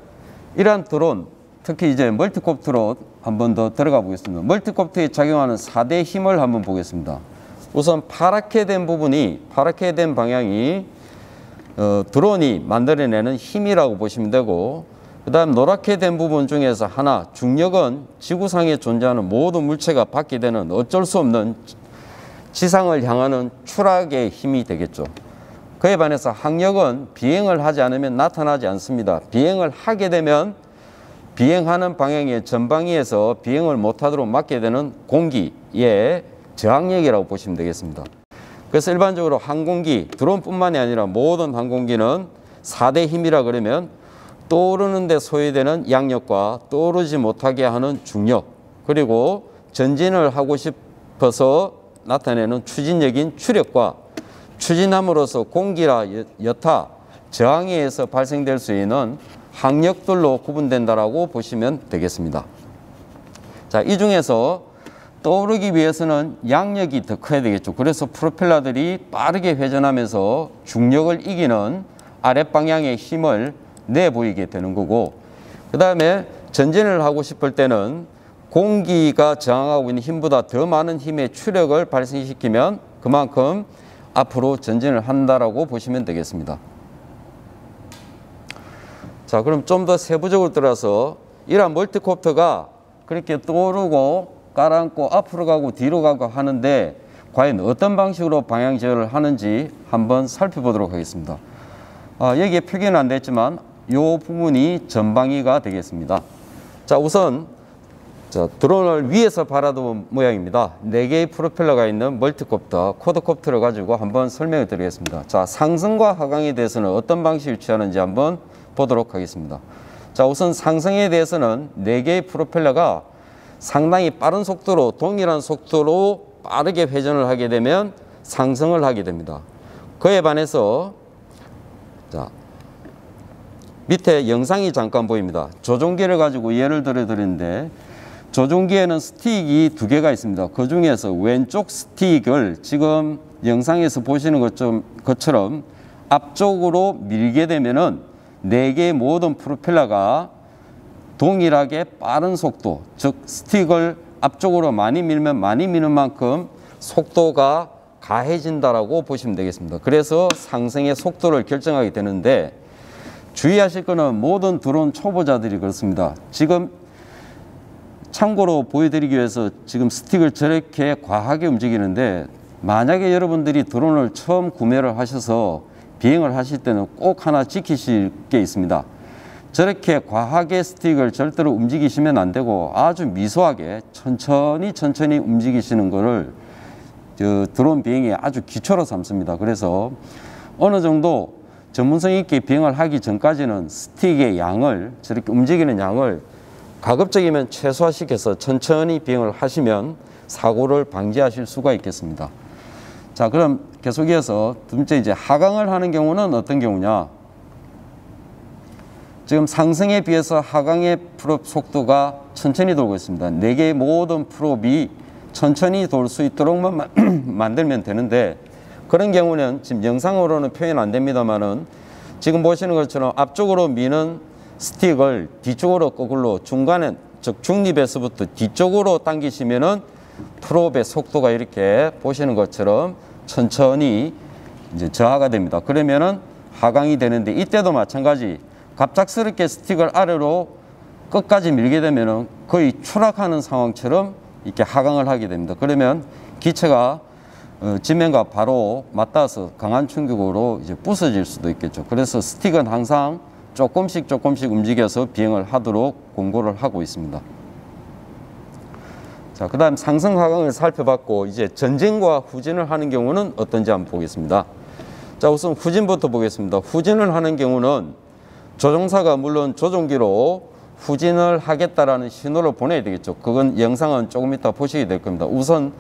이러한 드론, 특히 이제 멀티콥터로 한 번 더 들어가 보겠습니다. 멀티콥터에 작용하는 4대 힘을 한번 보겠습니다. 우선 파랗게 된 방향이 드론이 만들어내는 힘이라고 보시면 되고, 그 다음 노랗게 된 부분 중에서 하나, 중력은 지구상에 존재하는 모든 물체가 받게 되는 어쩔 수 없는 지상을 향하는 추락의 힘이 되겠죠. 그에 반해서 항력은 비행을 하지 않으면 나타나지 않습니다. 비행을 하게 되면 비행하는 방향의 전방위에서 비행을 못하도록 막게 되는 공기의 저항력이라고 보시면 되겠습니다. 그래서 일반적으로 항공기, 드론뿐만이 아니라 모든 항공기는 4대 힘이라 그러면 떠오르는 데 소요되는 양력과 떠오르지 못하게 하는 중력, 그리고 전진을 하고 싶어서 나타내는 추진력인 추력과 추진함으로써 공기나 여타 저항에 의해서 발생될 수 있는 항력들로 구분된다라고 보시면 되겠습니다. 자, 이 중에서 떠오르기 위해서는 양력이 더 커야 되겠죠. 그래서 프로펠러들이 빠르게 회전하면서 중력을 이기는 아랫방향의 힘을 내보이게 되는 거고, 그 다음에 전진을 하고 싶을 때는 공기가 저항하고 있는 힘보다 더 많은 힘의 추력을 발생시키면 그만큼 앞으로 전진을 한다라고 보시면 되겠습니다. 자, 그럼 좀 더 세부적으로 들어서 이러한 멀티콥터가 그렇게 떠오르고 깔아앉고 앞으로 가고 뒤로 가고 하는데 과연 어떤 방식으로 방향 제어를 하는지 한번 살펴보도록 하겠습니다. 여기에 표기는 안 됐지만 이 부분이 전방위가 되겠습니다. 자, 우선 드론을 위에서 바라본 모양입니다. 4개의 프로펠러가 있는 멀티콥터, 쿼드콥터를 가지고 한번 설명을 드리겠습니다. 자, 상승과 하강에 대해서는 어떤 방식을 취하는지 한번 보도록 하겠습니다. 자, 우선 상승에 대해서는 4개의 프로펠러가 상당히 빠른 속도로, 동일한 속도로 빠르게 회전을 하게 되면 상승을 하게 됩니다. 그에 반해서 자, 밑에 영상이 잠깐 보입니다. 조종기를 가지고 예를 들어 드리는데 조종기에는 스틱이 2개가 있습니다. 그 중에서 왼쪽 스틱을 지금 영상에서 보시는 것처럼 앞쪽으로 밀게 되면은 4개의 모든 프로펠러가 동일하게 빠른 속도, 즉 스틱을 앞쪽으로 많이 밀면 많이 미는 만큼 속도가 가해진다라고 보시면 되겠습니다. 그래서 상승의 속도를 결정하게 되는데 주의하실 것은 모든 드론 초보자들이 그렇습니다. 지금 참고로 보여드리기 위해서 지금 스틱을 저렇게 과하게 움직이는데 만약에 여러분들이 드론을 처음 구매를 하셔서 비행을 하실 때는 꼭 하나 지키실 게 있습니다. 저렇게 과하게 스틱을 절대로 움직이시면 안 되고 아주 미소하게 천천히 움직이시는 거를 드론 비행에 아주 기초로 삼습니다. 그래서 어느 정도 전문성 있게 비행을 하기 전까지는 스틱의 양을, 저렇게 움직이는 양을 가급적이면 최소화시켜서 천천히 비행을 하시면 사고를 방지하실 수가 있겠습니다. 자, 그럼 계속 이어서 두 번째 이제 하강을 하는 경우는 어떤 경우냐? 지금 상승에 비해서 하강의 프롭 속도가 천천히 돌고 있습니다. 4개의 모든 프롭이 천천히 돌 수 있도록만 만들면 되는데 그런 경우는 지금 영상으로는 표현 안 됩니다만은 지금 보시는 것처럼 앞쪽으로 미는 스틱을 뒤쪽으로 거꾸로 중간에, 즉 중립에서부터 뒤쪽으로 당기시면은 프롭의 속도가 이렇게 보시는 것처럼 천천히 이제 저하가 됩니다. 그러면은 하강이 되는데 이때도 마찬가지 갑작스럽게 스틱을 아래로 끝까지 밀게 되면은 거의 추락하는 상황처럼 이렇게 하강을 하게 됩니다. 그러면 기체가 지면과 바로 맞닿아서 강한 충격으로 이제 부서질 수도 있겠죠. 그래서 스틱은 항상 조금씩 움직여서 비행을 하도록 권고를 하고 있습니다. 자, 그 다음 상승 하강을 살펴봤고 이제 전진과 후진을 하는 경우는 어떤지 한번 보겠습니다. 자, 우선 후진부터 보겠습니다. 후진을 하는 경우는 조종사가 물론 조종기로 후진을 하겠다라는 신호를 보내야 되겠죠. 그건 영상은 조금 이따 보시게 될 겁니다. 우선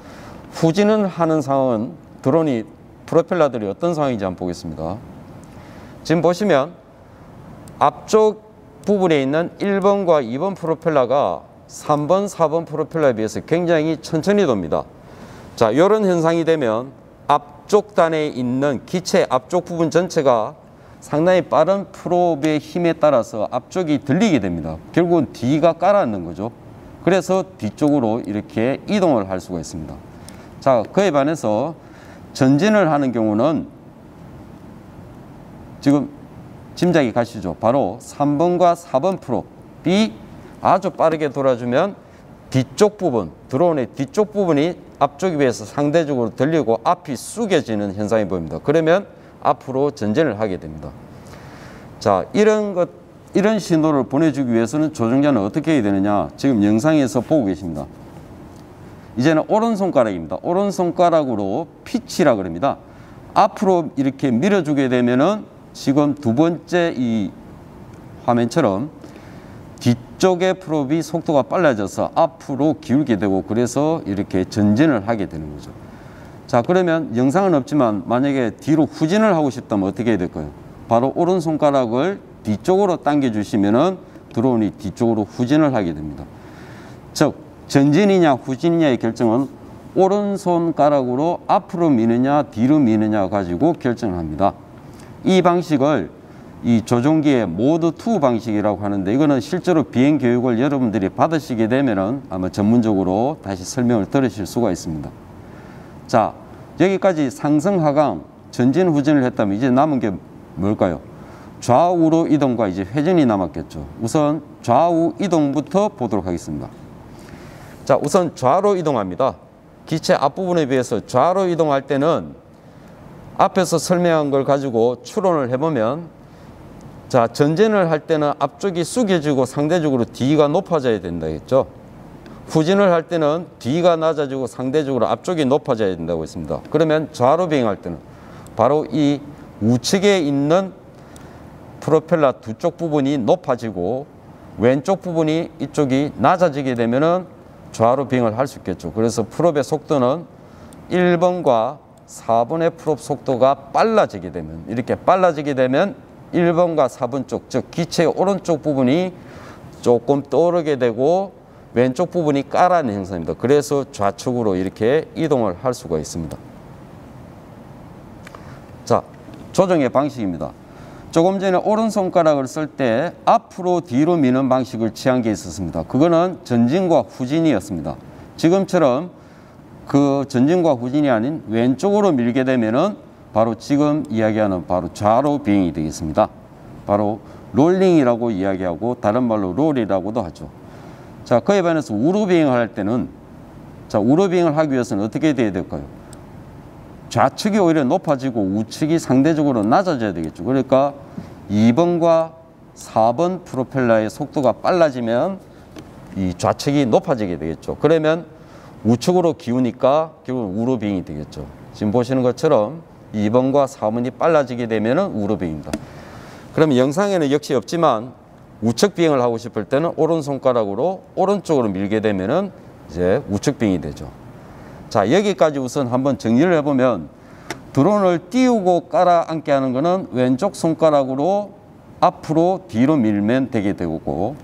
후진을 하는 상황은 드론이 프로펠러들이 어떤 상황인지 한번 보겠습니다. 지금 보시면 앞쪽 부분에 있는 1번과 2번 프로펠러가 3번, 4번 프로펠러에 비해서 굉장히 천천히 돕니다. 자, 이런 현상이 되면 앞쪽 단에 있는 기체 앞쪽 부분 전체가 상당히 빠른 프롭의 힘에 따라서 앞쪽이 들리게 됩니다. 결국은 뒤가 깔아앉는 거죠. 그래서 뒤쪽으로 이렇게 이동을 할 수가 있습니다. 자, 그에 반해서 전진을 하는 경우는 지금 짐작이 가시죠. 바로 3번과 4번 프롭이 아주 빠르게 돌아주면 뒤쪽 부분, 드론의 뒤쪽 부분이 앞쪽에 비해서 상대적으로 들리고 앞이 숙여지는 현상이 보입니다. 그러면 앞으로 전진을 하게 됩니다. 자, 이런 신호를 보내주기 위해서는 조종자는 어떻게 해야 되느냐? 지금 영상에서 보고 계십니다. 이제는 오른손가락입니다. 오른손가락으로 피치라 그럽니다. 앞으로 이렇게 밀어주게 되면은 지금 두 번째 이 화면처럼 뒤쪽의 프롭이 속도가 빨라져서 앞으로 기울게 되고 그래서 이렇게 전진을 하게 되는 거죠. 자, 그러면 영상은 없지만 만약에 뒤로 후진을 하고 싶다면 어떻게 해야 될까요? 바로 오른손가락을 뒤쪽으로 당겨 주시면은 드론이 뒤쪽으로 후진을 하게 됩니다. 즉 전진이냐 후진이냐의 결정은 오른손가락으로 앞으로 미느냐 뒤로 미느냐 가지고 결정을 합니다. 이 방식을 이 조종기의 모드 2 방식이라고 하는데, 이거는 실제로 비행 교육을 여러분들이 받으시게 되면은 아마 전문적으로 다시 설명을 들으실 수가 있습니다. 자, 여기까지 상승 하강 전진 후진을 했다면 이제 남은 게 뭘까요? 좌우로 이동과 이제 회전이 남았겠죠. 우선 좌우 이동부터 보도록 하겠습니다. 자, 우선 좌로 이동합니다. 기체 앞부분에 비해서 좌로 이동할 때는 앞에서 설명한 걸 가지고 추론을 해보면, 자, 전진을 할 때는 앞쪽이 숙여지고 상대적으로 뒤가 높아져야 된다겠죠. 후진을 할 때는 뒤가 낮아지고 상대적으로 앞쪽이 높아져야 된다고 했습니다. 그러면 좌로 비행할 때는 바로 이 우측에 있는 프로펠러 두 쪽 부분이 높아지고 왼쪽 부분이 이쪽이 낮아지게 되면은 좌로 비행을 할 수 있겠죠. 그래서 프롭의 속도는 1번과 4번의 프롭 속도가 빨라지게 되면, 이렇게 빨라지게 되면 1번과 4번 쪽, 즉 기체의 오른쪽 부분이 조금 떠오르게 되고 왼쪽 부분이 가라앉는 형상입니다. 그래서 좌측으로 이렇게 이동을 할 수가 있습니다. 자, 조정의 방식입니다. 조금 전에 오른손가락을 쓸 때 앞으로 뒤로 미는 방식을 취한 게 있었습니다. 그거는 전진과 후진이었습니다. 지금처럼 그 전진과 후진이 아닌 왼쪽으로 밀게 되면은 바로 지금 이야기하는 바로 좌로 비행이 되겠습니다. 바로 롤링이라고 이야기하고 다른 말로 롤이라고도 하죠. 자, 그에 반해서 우로 비행을 할 때는, 자, 우로 비행을 하기 위해서는 어떻게 돼야 될까요? 좌측이 오히려 높아지고 우측이 상대적으로 낮아져야 되겠죠. 그러니까 2번과 4번 프로펠러의 속도가 빨라지면 이 좌측이 높아지게 되겠죠. 그러면 우측으로 기우니까 결국 우로 비행이 되겠죠. 지금 보시는 것처럼 2번과 4번이 빨라지게 되면 우로 비행입니다. 그러면 영상에는 역시 없지만 우측 비행을 하고 싶을 때는 오른손가락으로 오른쪽으로 밀게 되면 이제 우측 비행이 되죠. 자, 여기까지 우선 한번 정리를 해보면, 드론을 띄우고 깔아앉게 하는 것은 왼쪽 손가락으로 앞으로 뒤로 밀면 되게 되고,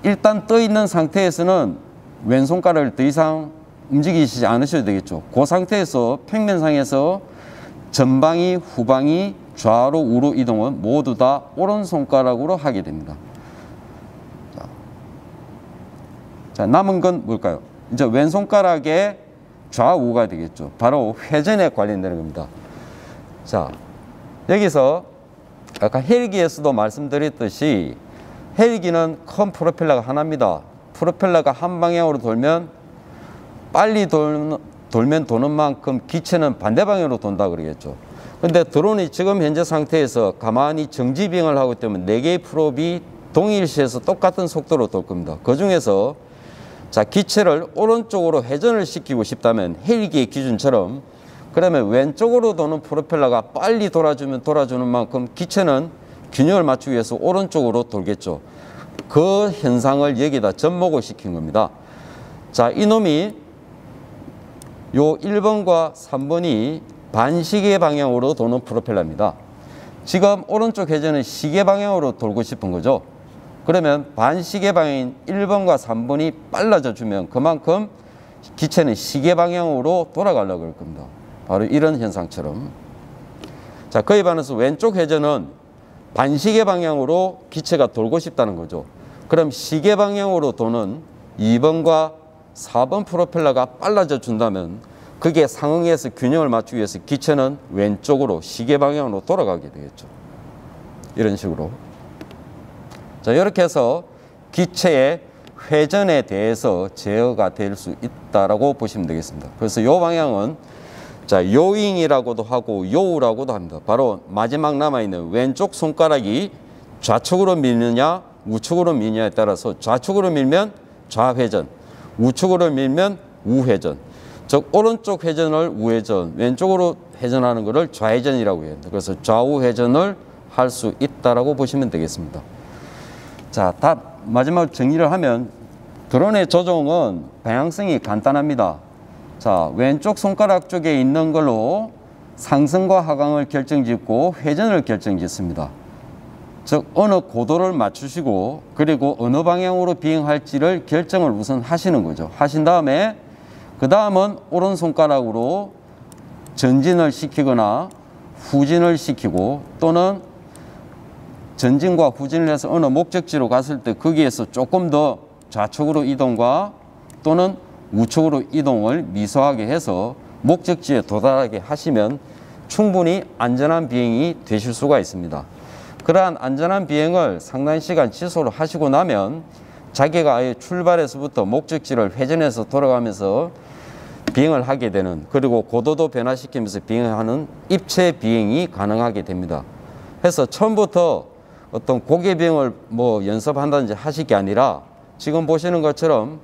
일단 떠 있는 상태에서는 왼손가락을 더 이상 움직이시지 않으셔도 되겠죠. 그 상태에서 평면상에서 전방위, 후방위, 좌로 우로 이동은 모두 다 오른손가락으로 하게 됩니다. 자, 남은 건 뭘까요? 이제 왼손가락에 좌우가 되겠죠. 바로 회전에 관련되는 겁니다. 자, 여기서 아까 헬기에서도 말씀드렸듯이 헬기는 큰 프로펠러가 하나입니다. 프로펠러가 한 방향으로 돌면 빨리 돌면 도는 만큼 기체는 반대 방향으로 돈다 그러겠죠. 근데 드론이 지금 현재 상태에서 가만히 정지 비행을 하고 있다면 4개의 프롭이 동일시에서 똑같은 속도로 돌 겁니다. 그 중에서 자, 기체를 오른쪽으로 회전을 시키고 싶다면 헬기의 기준처럼, 그러면 왼쪽으로 도는 프로펠러가 빨리 돌아주는 만큼 기체는 균형을 맞추기 위해서 오른쪽으로 돌겠죠. 그 현상을 여기다 접목을 시킨 겁니다. 자, 이놈이 요 1번과 3번이 반시계 방향으로 도는 프로펠러입니다. 지금 오른쪽 회전은 시계 방향으로 돌고 싶은 거죠. 그러면 반시계 방향인 1번과 3번이 빨라져 주면 그만큼 기체는 시계 방향으로 돌아가려고 할 겁니다. 바로 이런 현상처럼. 자, 그에 반해서 왼쪽 회전은 반시계 방향으로 기체가 돌고 싶다는 거죠. 그럼 시계 방향으로 도는 2번과 4번 프로펠러가 빨라져 준다면 그게 상응해서 균형을 맞추기 위해서 기체는 왼쪽으로 시계 방향으로 돌아가게 되겠죠. 이런 식으로. 자, 이렇게 해서 기체의 회전에 대해서 제어가 될 수 있다라고 보시면 되겠습니다. 그래서 이 방향은 자, 요잉이라고도 하고 요우라고도 합니다. 바로 마지막 남아있는 왼쪽 손가락이 좌측으로 밀느냐 우측으로 밀느냐에 따라서 좌측으로 밀면 좌회전, 우측으로 밀면 우회전. 즉 오른쪽 회전을 우회전, 왼쪽으로 회전하는 것을 좌회전이라고 해요. 그래서 좌우 회전을 할 수 있다라고 보시면 되겠습니다. 자, 다 마지막 정리를 하면 드론의 조종은 방향성이 간단합니다. 자, 왼쪽 손가락 쪽에 있는 걸로 상승과 하강을 결정짓고 회전을 결정짓습니다. 즉 어느 고도를 맞추시고 그리고 어느 방향으로 비행할지를 결정을 우선 하시는 거죠. 하신 다음에 그 다음은 오른손가락으로 전진을 시키거나 후진을 시키고 또는 전진과 후진을 해서 어느 목적지로 갔을 때 거기에서 조금 더 좌측으로 이동과 또는 우측으로 이동을 미소하게 해서 목적지에 도달하게 하시면 충분히 안전한 비행이 되실 수가 있습니다. 그러한 안전한 비행을 상당 시간 지속을 하시고 나면 자기가 아예 출발에서부터 목적지를 회전해서 돌아가면서 비행을 하게 되는, 그리고 고도도 변화시키면서 비행하는 입체 비행이 가능하게 됩니다. 그래서 처음부터 어떤 고개 비행을 연습한다든지 하실 게 아니라 지금 보시는 것처럼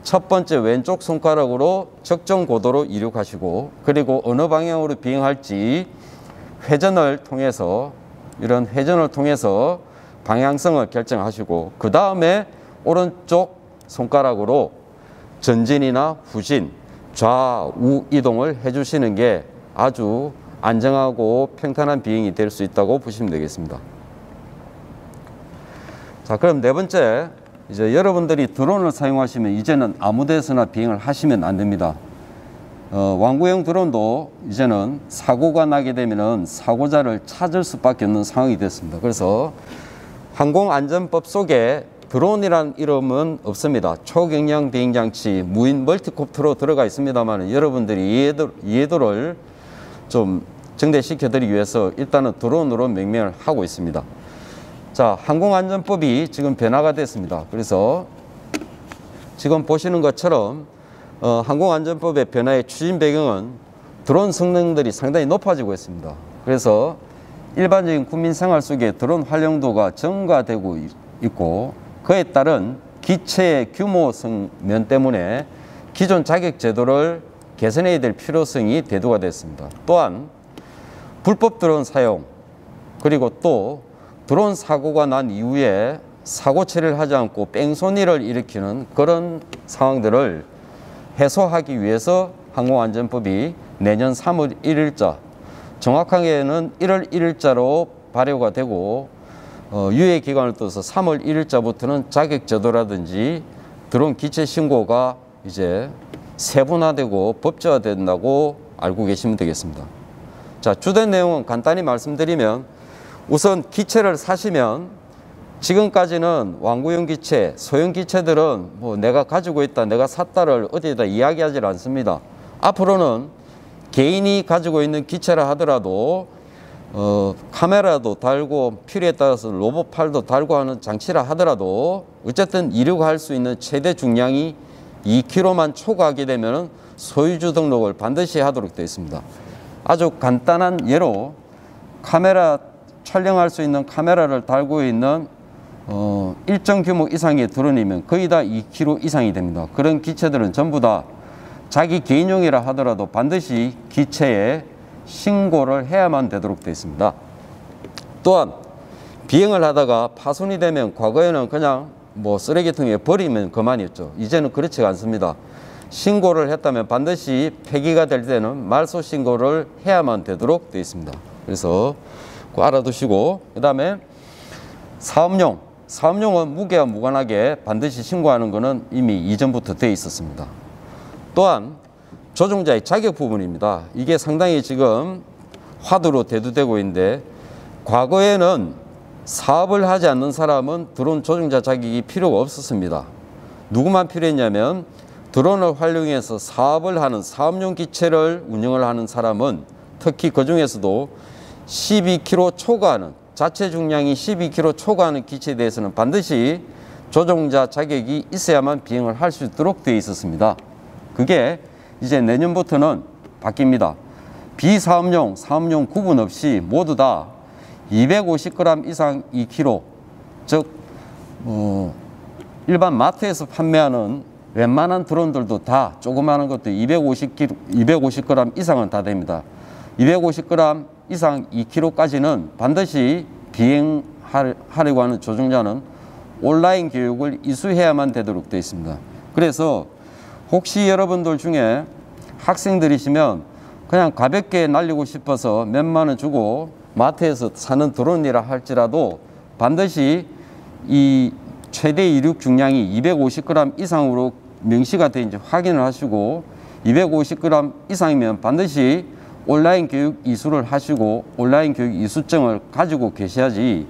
첫 번째 왼쪽 손가락으로 적정 고도로 이륙하시고, 그리고 어느 방향으로 비행할지 회전을 통해서, 이런 회전을 통해서 방향성을 결정하시고, 그 다음에 오른쪽 손가락으로 전진이나 후진, 좌우 이동을 해주시는 게 아주 안정하고 평탄한 비행이 될 수 있다고 보시면 되겠습니다. 자, 그럼 네 번째, 이제 여러분들이 드론을 사용하시면 이제는 아무 데서나 비행을 하시면 안 됩니다. 왕구형 드론도 이제는 사고가 나게 되면은 사고자를 찾을 수밖에 없는 상황이 됐습니다. 그래서 항공안전법 속에 드론이라는 이름은 없습니다. 초경량 비행장치, 무인 멀티콥터로 들어가 있습니다만 여러분들이 이해도를 좀 증대시켜 드리기 위해서 일단은 드론으로 명명을 하고 있습니다. 자, 항공안전법이 지금 변화가 됐습니다. 그래서 지금 보시는 것처럼 항공안전법의 변화의 추진 배경은 드론 성능들이 상당히 높아지고 있습니다. 그래서 일반적인 국민 생활 속에 드론 활용도가 증가되고 있고, 그에 따른 기체의 규모성 면 때문에 기존 자격 제도를 개선해야 될 필요성이 대두가 됐습니다. 또한 불법 드론 사용, 그리고 또 드론 사고가 난 이후에 사고 처리를 하지 않고 뺑소니를 일으키는 그런 상황들을 해소하기 위해서 항공안전법이 내년 3월 1일자, 정확하게는 1월 1일자로 발효가 되고 유예 기간을 둬서 3월 1일자부터는 자격제도라든지 드론 기체 신고가 이제 세분화되고 법제화된다고 알고 계시면 되겠습니다. 자, 주된 내용은 간단히 말씀드리면, 우선 기체를 사시면 지금까지는 왕구형 기체, 소형 기체들은 내가 가지고 있다, 내가 샀다를 어디에다 이야기하지 않습니다. 앞으로는 개인이 가지고 있는 기체라 하더라도 카메라도 달고 필요에 따라서 로봇팔도 달고 하는 장치라 하더라도 어쨌든 이륙할 수 있는 최대 중량이 2kg만 초과하게 되면 소유주 등록을 반드시 하도록 되어 있습니다. 아주 간단한 예로 카메라 촬영할 수 있는 카메라를 달고 있는 일정 규모 이상의 드론이면 거의 다 2kg 이상이 됩니다. 그런 기체들은 전부 다 자기 개인용이라 하더라도 반드시 기체에 신고를 해야만 되도록 되어 있습니다. 또한 비행을 하다가 파손이 되면 과거에는 그냥 쓰레기통에 버리면 그만이었죠. 이제는 그렇지가 않습니다. 신고를 했다면 반드시 폐기가 될 때는 말소 신고를 해야만 되도록 되어 있습니다. 그래서 그거 알아두시고, 그 다음에 사업용은 무게와 무관하게 반드시 신고하는 것은 이미 이전부터 되어 있었습니다. 또한 조종자의 자격 부분입니다. 이게 상당히 지금 화두로 대두되고 있는데, 과거에는 사업을 하지 않는 사람은 드론 조종자 자격이 필요가 없었습니다. 누구만 필요했냐면 드론을 활용해서 사업을 하는 사업용 기체를 운영을 하는 사람은, 특히 그 중에서도 12kg 초과하는, 자체 중량이 12kg 초과하는 기체에 대해서는 반드시 조종자 자격이 있어야만 비행을 할 수 있도록 되어 있었습니다. 그게 이제 내년부터는 바뀝니다. 비사업용, 사업용 구분 없이 모두 다 250g 이상 2kg, 즉 일반 마트에서 판매하는 웬만한 드론들도 다 조그마한 것도 250g 이상은 다 됩니다. 250g 이상 2kg까지는 반드시 비행하려고 하는 조종자는 온라인 교육을 이수해야만 되도록 되어 있습니다. 그래서 혹시 여러분들 중에 학생들이시면 그냥 가볍게 날리고 싶어서 몇만 원 주고 마트에서 사는 드론이라 할지라도 반드시 이 최대 이륙 중량이 250g 이상으로 명시가 되는지 확인을 하시고, 250g 이상이면 반드시 온라인 교육 이수를 하시고 온라인 교육 이수증을 가지고 계셔야지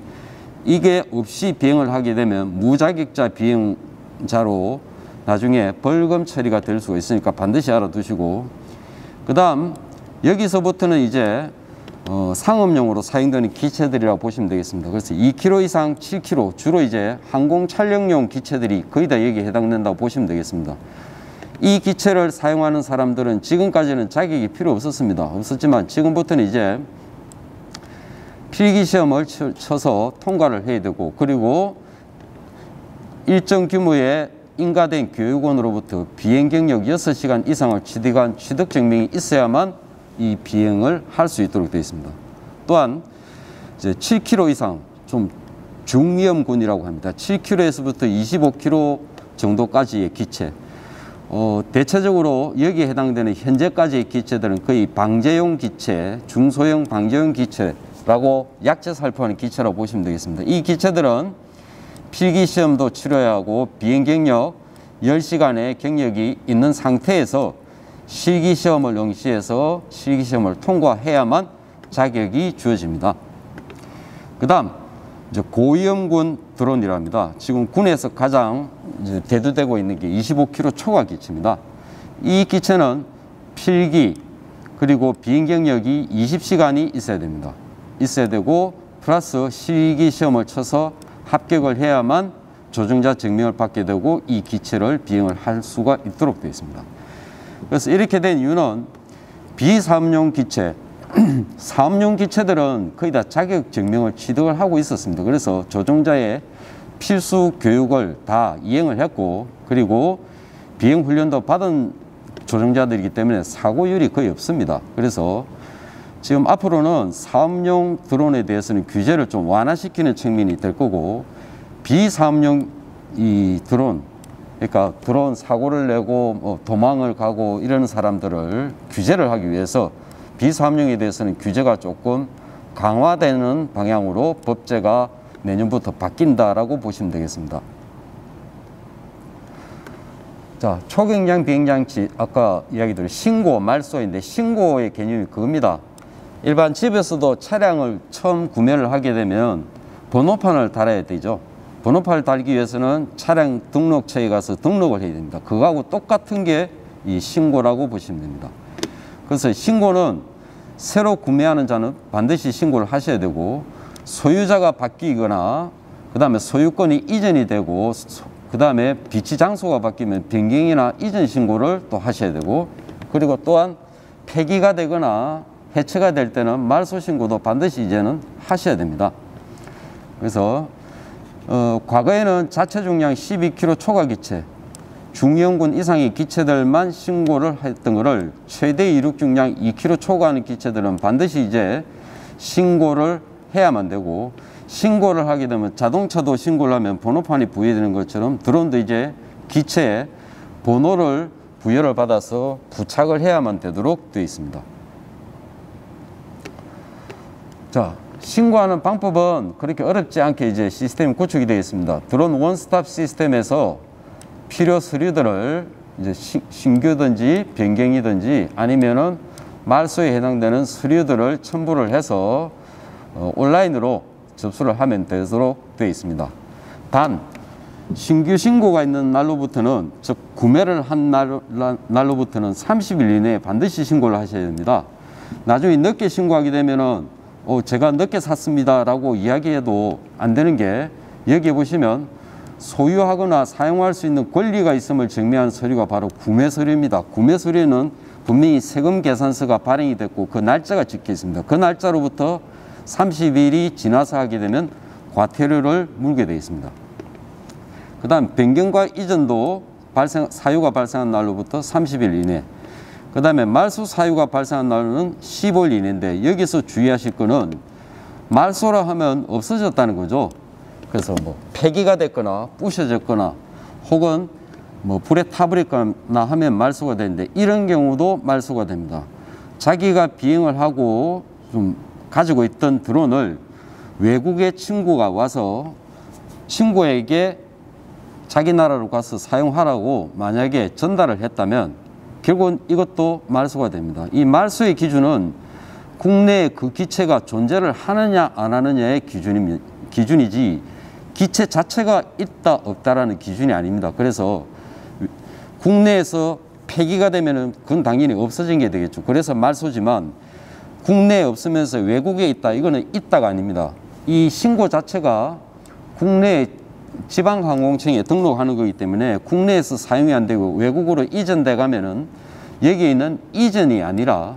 이게 없이 비행을 하게 되면 무자격자 비행자로 나중에 벌금 처리가 될 수가 있으니까 반드시 알아두시고, 그 다음 여기서부터는 이제 상업용으로 사용되는 기체들이라고 보시면 되겠습니다. 그래서 2kg 이상 7kg, 주로 이제 항공 촬영용 기체들이 거의 다 여기에 해당된다고 보시면 되겠습니다. 이 기체를 사용하는 사람들은 지금까지는 자격이 필요 없었지만 지금부터는 이제 필기시험을 쳐서 통과를 해야 되고, 그리고 일정 규모의 인가된 교육원으로부터 비행 경력 6시간 이상을 취득한 취득 증명이 있어야만 이 비행을 할 수 있도록 되어 있습니다. 또한 이제 7kg 이상 좀 중위험군이라고 합니다. 7kg에서부터 25kg 정도까지의 기체, 대체적으로 여기에 해당되는 현재까지의 기체들은 거의 방제용 기체, 중소형 방제용 기체라고 약체 살포하는 기체라고 보시면 되겠습니다. 이 기체들은 필기시험도 치러야 하고 비행 경력 10시간의 경력이 있는 상태에서 실기시험을 응시해서 실기시험을 통과해야만 자격이 주어집니다. 그 다음 이제 고위험군 드론이라 합니다. 지금 군에서 가장 이제 대두되고 있는 게 25kg 초과 기체입니다. 이 기체는 필기 그리고 비행 경력이 20시간이 있어야 됩니다. 있어야 되고 플러스 실기시험을 쳐서 합격을 해야만 조종자 증명을 받게 되고 이 기체를 비행을 할 수가 있도록 되어 있습니다. 그래서 이렇게 된 이유는 비사업용 기체, 사업용 기체들은 거의 다 자격 증명을 취득을 하고 있었습니다. 그래서 조종자의 필수 교육을 다 이행을 했고, 그리고 비행 훈련도 받은 조종자들이기 때문에 사고율이 거의 없습니다. 그래서 지금 앞으로는 사업용 드론에 대해서는 규제를 좀 완화시키는 측면이 될 거고, 비사업용 이 드론, 그러니까 드론 사고를 내고 도망을 가고 이러는 사람들을 규제를 하기 위해서 비사업용에 대해서는 규제가 조금 강화되는 방향으로 법제가 내년부터 바뀐다라고 보시면 되겠습니다. 자, 초경량 비행장치, 아까 이야기 드린 신고, 말소인데 신고의 개념이 그겁니다. 일반 집에서도 차량을 처음 구매를 하게 되면 번호판을 달아야 되죠. 번호판을 달기 위해서는 차량 등록처에 가서 등록을 해야 됩니다. 그거하고 똑같은 게 이 신고라고 보시면 됩니다. 그래서 신고는 새로 구매하는 자는 반드시 신고를 하셔야 되고, 소유자가 바뀌거나 그 다음에 소유권이 이전이 되고 그 다음에 비치 장소가 바뀌면 변경이나 이전 신고를 또 하셔야 되고, 그리고 또한 폐기가 되거나 해체가 될 때는 말소 신고도 반드시 이제는 하셔야 됩니다. 그래서 과거에는 자체 중량 12kg 초과 기체, 중위험군 이상의 기체들만 신고를 했던 거를 최대 이륙 중량 2kg 초과하는 기체들은 반드시 이제 신고를 해야만 되고, 신고를 하게 되면 자동차도 신고를 하면 번호판이 부여되는 것처럼 드론도 이제 기체에 번호를 부여를 받아서 부착을 해야만 되도록 되어 있습니다. 자, 신고하는 방법은 그렇게 어렵지 않게 이제 시스템이 구축이 되어 있습니다. 드론 원스톱 시스템에서 필요 서류들을 이제 신규든지 변경이든지 아니면은 말소에 해당되는 서류들을 첨부를 해서 온라인으로 접수를 하면 되도록 되어 있습니다. 단 신규 신고가 있는 날로부터는, 즉 구매를 한 날로부터는 30일 이내에 반드시 신고를 하셔야 됩니다. 나중에 늦게 신고하게 되면은 제가 늦게 샀습니다 라고 이야기해도 안 되는 게, 여기에 보시면 소유하거나 사용할 수 있는 권리가 있음을 증명한 서류가 바로 구매 서류입니다. 구매 서류에는 분명히 세금 계산서가 발행이 됐고 그 날짜가 적혀 있습니다. 그 날짜로부터 30일이 지나서 하게 되면 과태료를 물게 되어 있습니다. 그 다음 변경과 이전도 사유가 발생한 날로부터 30일 이내, 그 다음에 말소 사유가 발생한 날은 15일 이내인데, 여기서 주의하실 거는 말소라 하면 없어졌다는 거죠. 그래서 뭐 폐기가 됐거나 부셔졌거나 혹은 뭐 불에 타버렸거나 하면 말소가 되는데, 이런 경우도 말소가 됩니다. 자기가 비행을 하고 좀 가지고 있던 드론을 외국의 친구가 와서 친구에게 자기 나라로 가서 사용하라고 만약에 전달을 했다면 결국은 이것도 말소가 됩니다. 이 말소의 기준은 국내에 그 기체가 존재를 하느냐 안 하느냐의 기준입니다. 기준이지 기체 자체가 있다 없다라는 기준이 아닙니다. 그래서 국내에서 폐기가 되면은 그건 당연히 없어진 게 되겠죠. 그래서 말소지만 국내에 없으면서 외국에 있다, 이거는 있다가 아닙니다. 이 신고 자체가 국내 지방항공청에 등록하는 거기 때문에 국내에서 사용이 안 되고 외국으로 이전돼 가면은 여기에 있는 이전이 아니라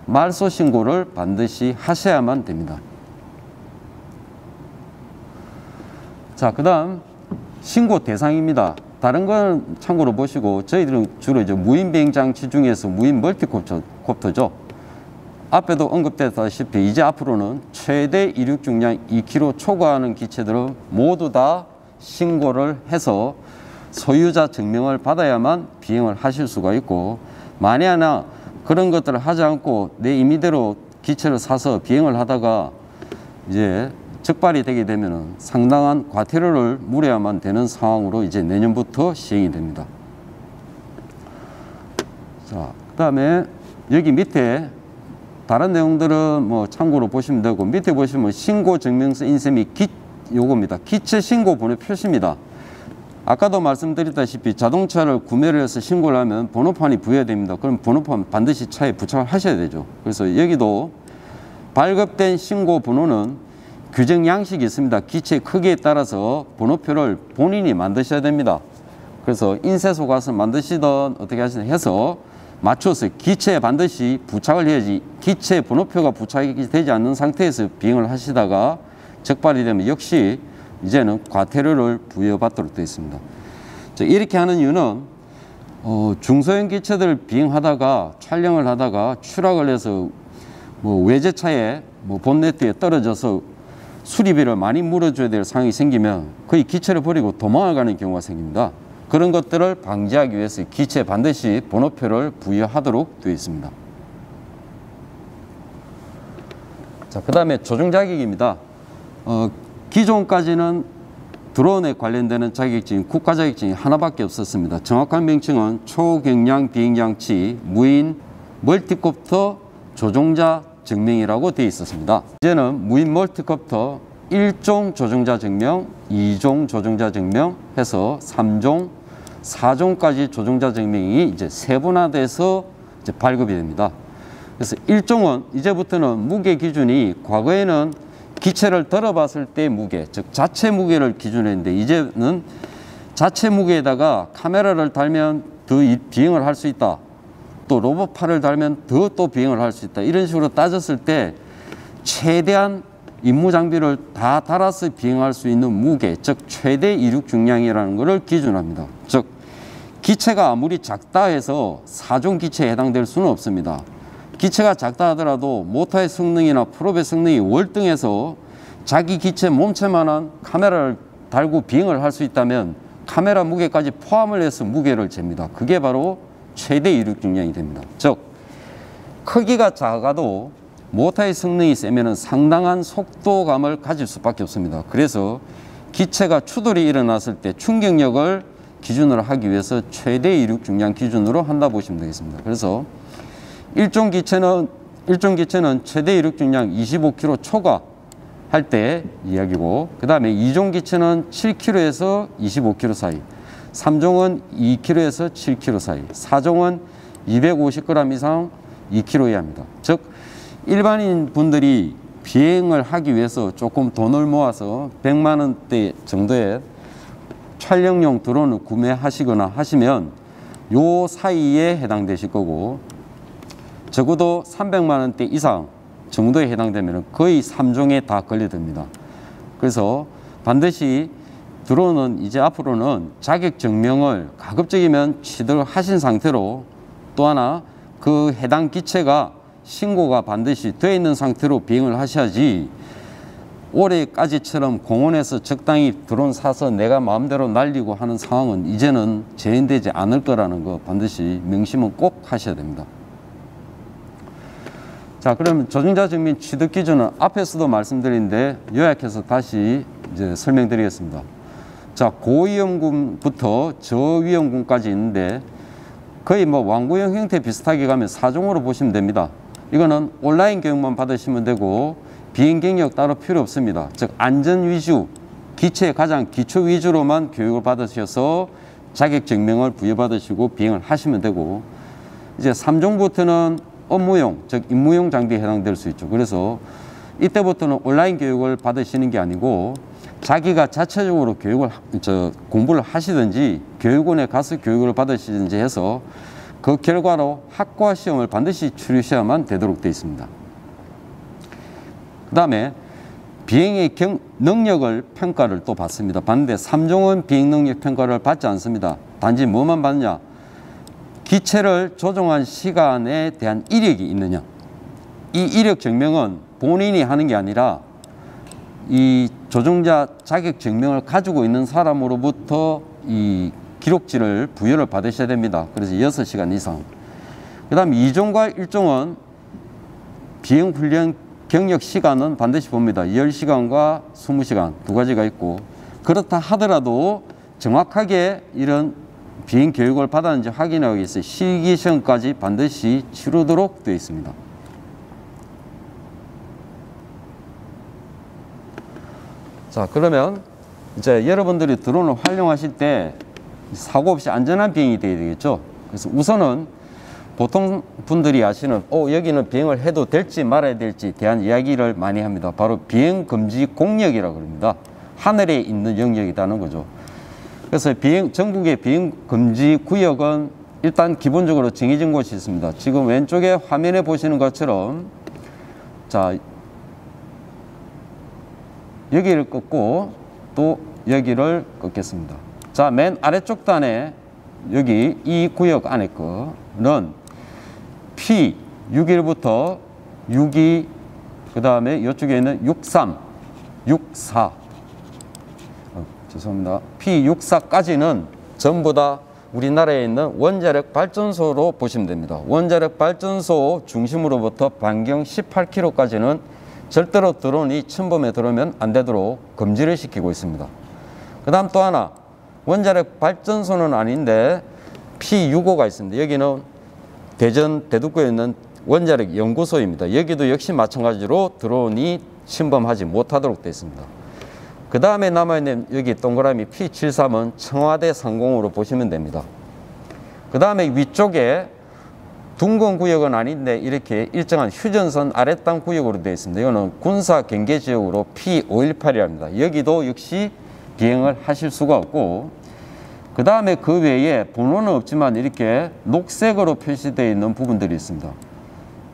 말소 신고를 반드시 하셔야만 됩니다. 자, 그 다음 신고 대상입니다. 다른 건 참고로 보시고 저희들은 주로 이제 무인 비행 장치 중에서 무인 멀티콥터죠. 앞에도 언급됐다시피 이제 앞으로는 최대 이륙 중량 2kg 초과하는 기체들은 모두 다 신고를 해서 소유자 증명을 받아야만 비행을 하실 수가 있고, 만에 하나 그런 것들을 하지 않고 내 임의대로 기체를 사서 비행을 하다가 이제 적발이 되게 되면은 상당한 과태료를 물어야만 되는 상황으로 이제 내년부터 시행이 됩니다. 자, 그다음에 여기 밑에 다른 내용들은 뭐 참고로 보시면 되고, 밑에 보시면 신고 증명서 인쇄 및 요겁니다. 기체 신고 번호 표시입니다. 아까도 말씀드렸다시피 자동차를 구매를 해서 신고를 하면 번호판이 부여됩니다. 그럼 번호판 반드시 차에 부착을 하셔야 되죠. 그래서 여기도 발급된 신고 번호는 규정 양식이 있습니다. 기체 크기에 따라서 번호표를 본인이 만드셔야 됩니다. 그래서 인쇄소 가서 만드시던 어떻게 하시든 해서 맞춰서 기체에 반드시 부착을 해야지, 기체 번호표가 부착이 되지 않는 상태에서 비행을 하시다가 적발이 되면 역시 이제는 과태료를 부여받도록 되어 있습니다. 자, 이렇게 하는 이유는 중소형 기체들 비행하다가 촬영을 하다가 추락을 해서 뭐 외제차에 뭐 본네트에 떨어져서 수리비를 많이 물어줘야 될 상황이 생기면 거의 기체를 버리고 도망을 가는 경우가 생깁니다. 그런 것들을 방지하기 위해서 기체에 반드시 번호표를 부여하도록 되어 있습니다. 자, 그 다음에 조종 자격입니다. 기존까지는 드론에 관련되는 자격증이 국가 자격증이 하나밖에 없었습니다. 정확한 명칭은 초경량 비행장치 무인 멀티콥터 조종자 증명이라고 되어 있었습니다. 이제는 무인 멀티콥터 1종 조종자 증명, 2종 조종자 증명 해서 3종, 4종까지 조종자 증명이 이제 세분화돼서 이제 발급이 됩니다. 그래서 1종은 이제부터는 무게 기준이 과거에는 기체를 들어봤을 때 무게, 즉 자체 무게를 기준으로 했는데 이제는 자체 무게에다가 카메라를 달면 더 비행을 할 수 있다. 또 로봇팔을 달면 더 또 비행을 할 수 있다. 이런 식으로 따졌을 때 최대한 임무 장비를 다 달아서 비행할 수 있는 무게, 즉 최대 이륙 중량이라는 것을 기준합니다. 즉 기체가 아무리 작다 해서 4종 기체에 해당될 수는 없습니다. 기체가 작다 하더라도 모터의 성능이나 프롭의 성능이 월등해서 자기 기체 몸체만한 카메라를 달고 비행을 할 수 있다면 카메라 무게까지 포함을 해서 무게를 잽니다. 그게 바로 최대 이륙 중량이 됩니다. 즉 크기가 작아도 모터의 성능이 세면 상당한 속도감을 가질 수밖에 없습니다. 그래서 기체가 추돌이 일어났을 때 충격력을 기준으로 하기 위해서 최대 이륙 중량 기준으로 한다 보시면 되겠습니다. 그래서 1종 기체는 최대 이륙 중량 25kg 초과 할 때 이야기고, 그 다음에 2종 기체는 7kg에서 25kg 사이, 3종은 2kg에서 7kg 사이, 4종은 250g 이상 2kg 이하입니다. 즉 일반인 분들이 비행을 하기 위해서 조금 돈을 모아서 100만 원대 정도의 촬영용 드론을 구매하시거나 하시면 요 사이에 해당되실 거고, 적어도 300만 원대 이상 정도에 해당되면 거의 3종에 다 걸려듭니다. 그래서 반드시 드론은 이제 앞으로는 자격 증명을 가급적이면 취득을 하신 상태로, 또 하나 그 해당 기체가 신고가 반드시 되어 있는 상태로 비행을 하셔야지 올해까지처럼 공원에서 적당히 드론 사서 내가 마음대로 날리고 하는 상황은 이제는 재현되지 않을 거라는 거 반드시 명심은 꼭 하셔야 됩니다. 자, 그럼 조종자 증명 취득 기준은 앞에서도 말씀드린데 요약해서 다시 이제 설명드리겠습니다. 자, 고위험군부터 저위험군까지 있는데 거의 뭐 완구형 형태 비슷하게 가면 4종으로 보시면 됩니다. 이거는 온라인 교육만 받으시면 되고, 비행 경력 따로 필요 없습니다. 즉 안전 위주, 기체 가장 기초 위주로만 교육을 받으셔서 자격 증명을 부여받으시고 비행을 하시면 되고, 이제 3종부터는 업무용, 즉 임무용 장비에 해당될 수 있죠. 그래서 이때부터는 온라인 교육을 받으시는 게 아니고 자기가 자체적으로 공부를 하시든지 교육원에 가서 교육을 받으시든지 해서 그 결과로 학과 시험을 반드시 치르셔야만 되도록 되어 있습니다. 그 다음에 비행의 능력을 평가를 또 받습니다. 받는데 3종은 비행 능력 평가를 받지 않습니다. 단지 뭐만 받느냐? 기체를 조종한 시간에 대한 이력이 있느냐. 이 이력 증명은 본인이 하는 게 아니라 이 조종자 자격 증명을 가지고 있는 사람으로부터 이 기록지를 부여를 받으셔야 됩니다. 그래서 6시간 이상. 그 다음 2종과 1종은 비행 훈련 경력 시간은 반드시 봅니다. 10시간과 20시간 두 가지가 있고, 그렇다 하더라도 정확하게 이런 비행 교육을 받았는지 확인하기 위해서 실기시험까지 반드시 치르도록 되어 있습니다. 자, 그러면 이제 여러분들이 드론을 활용하실 때 사고 없이 안전한 비행이 되어야 되겠죠. 그래서 우선은 보통 분들이 아시는 여기는 비행을 해도 될지 말아야 될지 대한 이야기를 많이 합니다. 바로 비행 금지 공역이라고 합니다. 하늘에 있는 영역이라는 거죠. 그래서 전국의 비행 금지 구역은 일단 기본적으로 정해진 곳이 있습니다. 지금 왼쪽에 화면에 보시는 것처럼, 자, 여기를 끊고 또 여기를 끊겠습니다. 자, 맨 아래쪽 단에 여기 이 구역 안에 거는 P 6일부터 6이, 그 다음에 이쪽에 있는 63, 64, 죄송합니다. P64까지는 전부 다 우리나라에 있는 원자력 발전소로 보시면 됩니다. 원자력 발전소 중심으로부터 반경 18km까지는 절대로 드론이 침범에 들어오면 안 되도록 금지를 시키고 있습니다. 그 다음 또 하나, 원자력 발전소는 아닌데 P65가 있습니다. 여기는 대전 대두구에 있는 원자력 연구소입니다. 여기도 역시 마찬가지로 드론이 침범하지 못하도록 되어 있습니다. 그 다음에 남아있는 여기 동그라미 P73은 청와대 상공으로 보시면 됩니다. 그 다음에 위쪽에 둥근 구역은 아닌데 이렇게 일정한 휴전선 아랫땅 구역으로 되어 있습니다. 이거는 군사 경계 지역으로 P518이랍니다. 여기도 역시 비행을 하실 수가 없고, 그 다음에 그 외에 번호는 없지만 이렇게 녹색으로 표시되어 있는 부분들이 있습니다.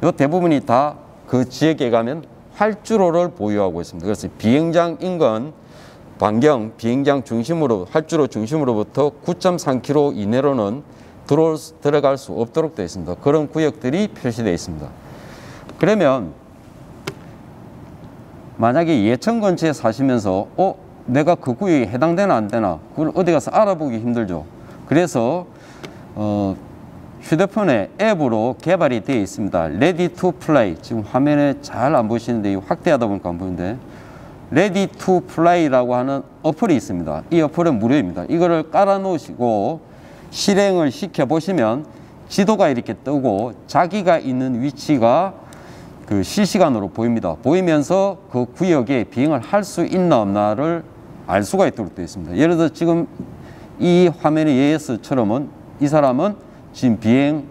이 대부분이 다 그 지역에 가면 활주로를 보유하고 있습니다. 그래서 비행장 인근 반경, 비행장 중심으로, 활주로 중심으로부터 9.3km 이내로는 들어갈 수 없도록 되어 있습니다. 그런 구역들이 표시되어 있습니다. 그러면 만약에 예천 근처에 사시면서 내가 그 구역에 해당되나 안 되나, 그걸 어디 가서 알아보기 힘들죠. 그래서 휴대폰에 앱으로 개발이 되어 있습니다. Ready to Fly. 지금 화면에 잘 안 보시는데 확대하다 보니까 안 보이는데, Ready to Fly라고 하는 어플이 있습니다. 이 어플은 무료입니다. 이거를 깔아 놓으시고 실행을 시켜 보시면 지도가 이렇게 뜨고 자기가 있는 위치가 그 실시간으로 보입니다. 보이면서 그 구역에 비행을 할 수 있나 없나를 알 수가 있도록 되어 있습니다. 예를 들어 지금 이 화면의 AS처럼은 이 사람은 지금 비행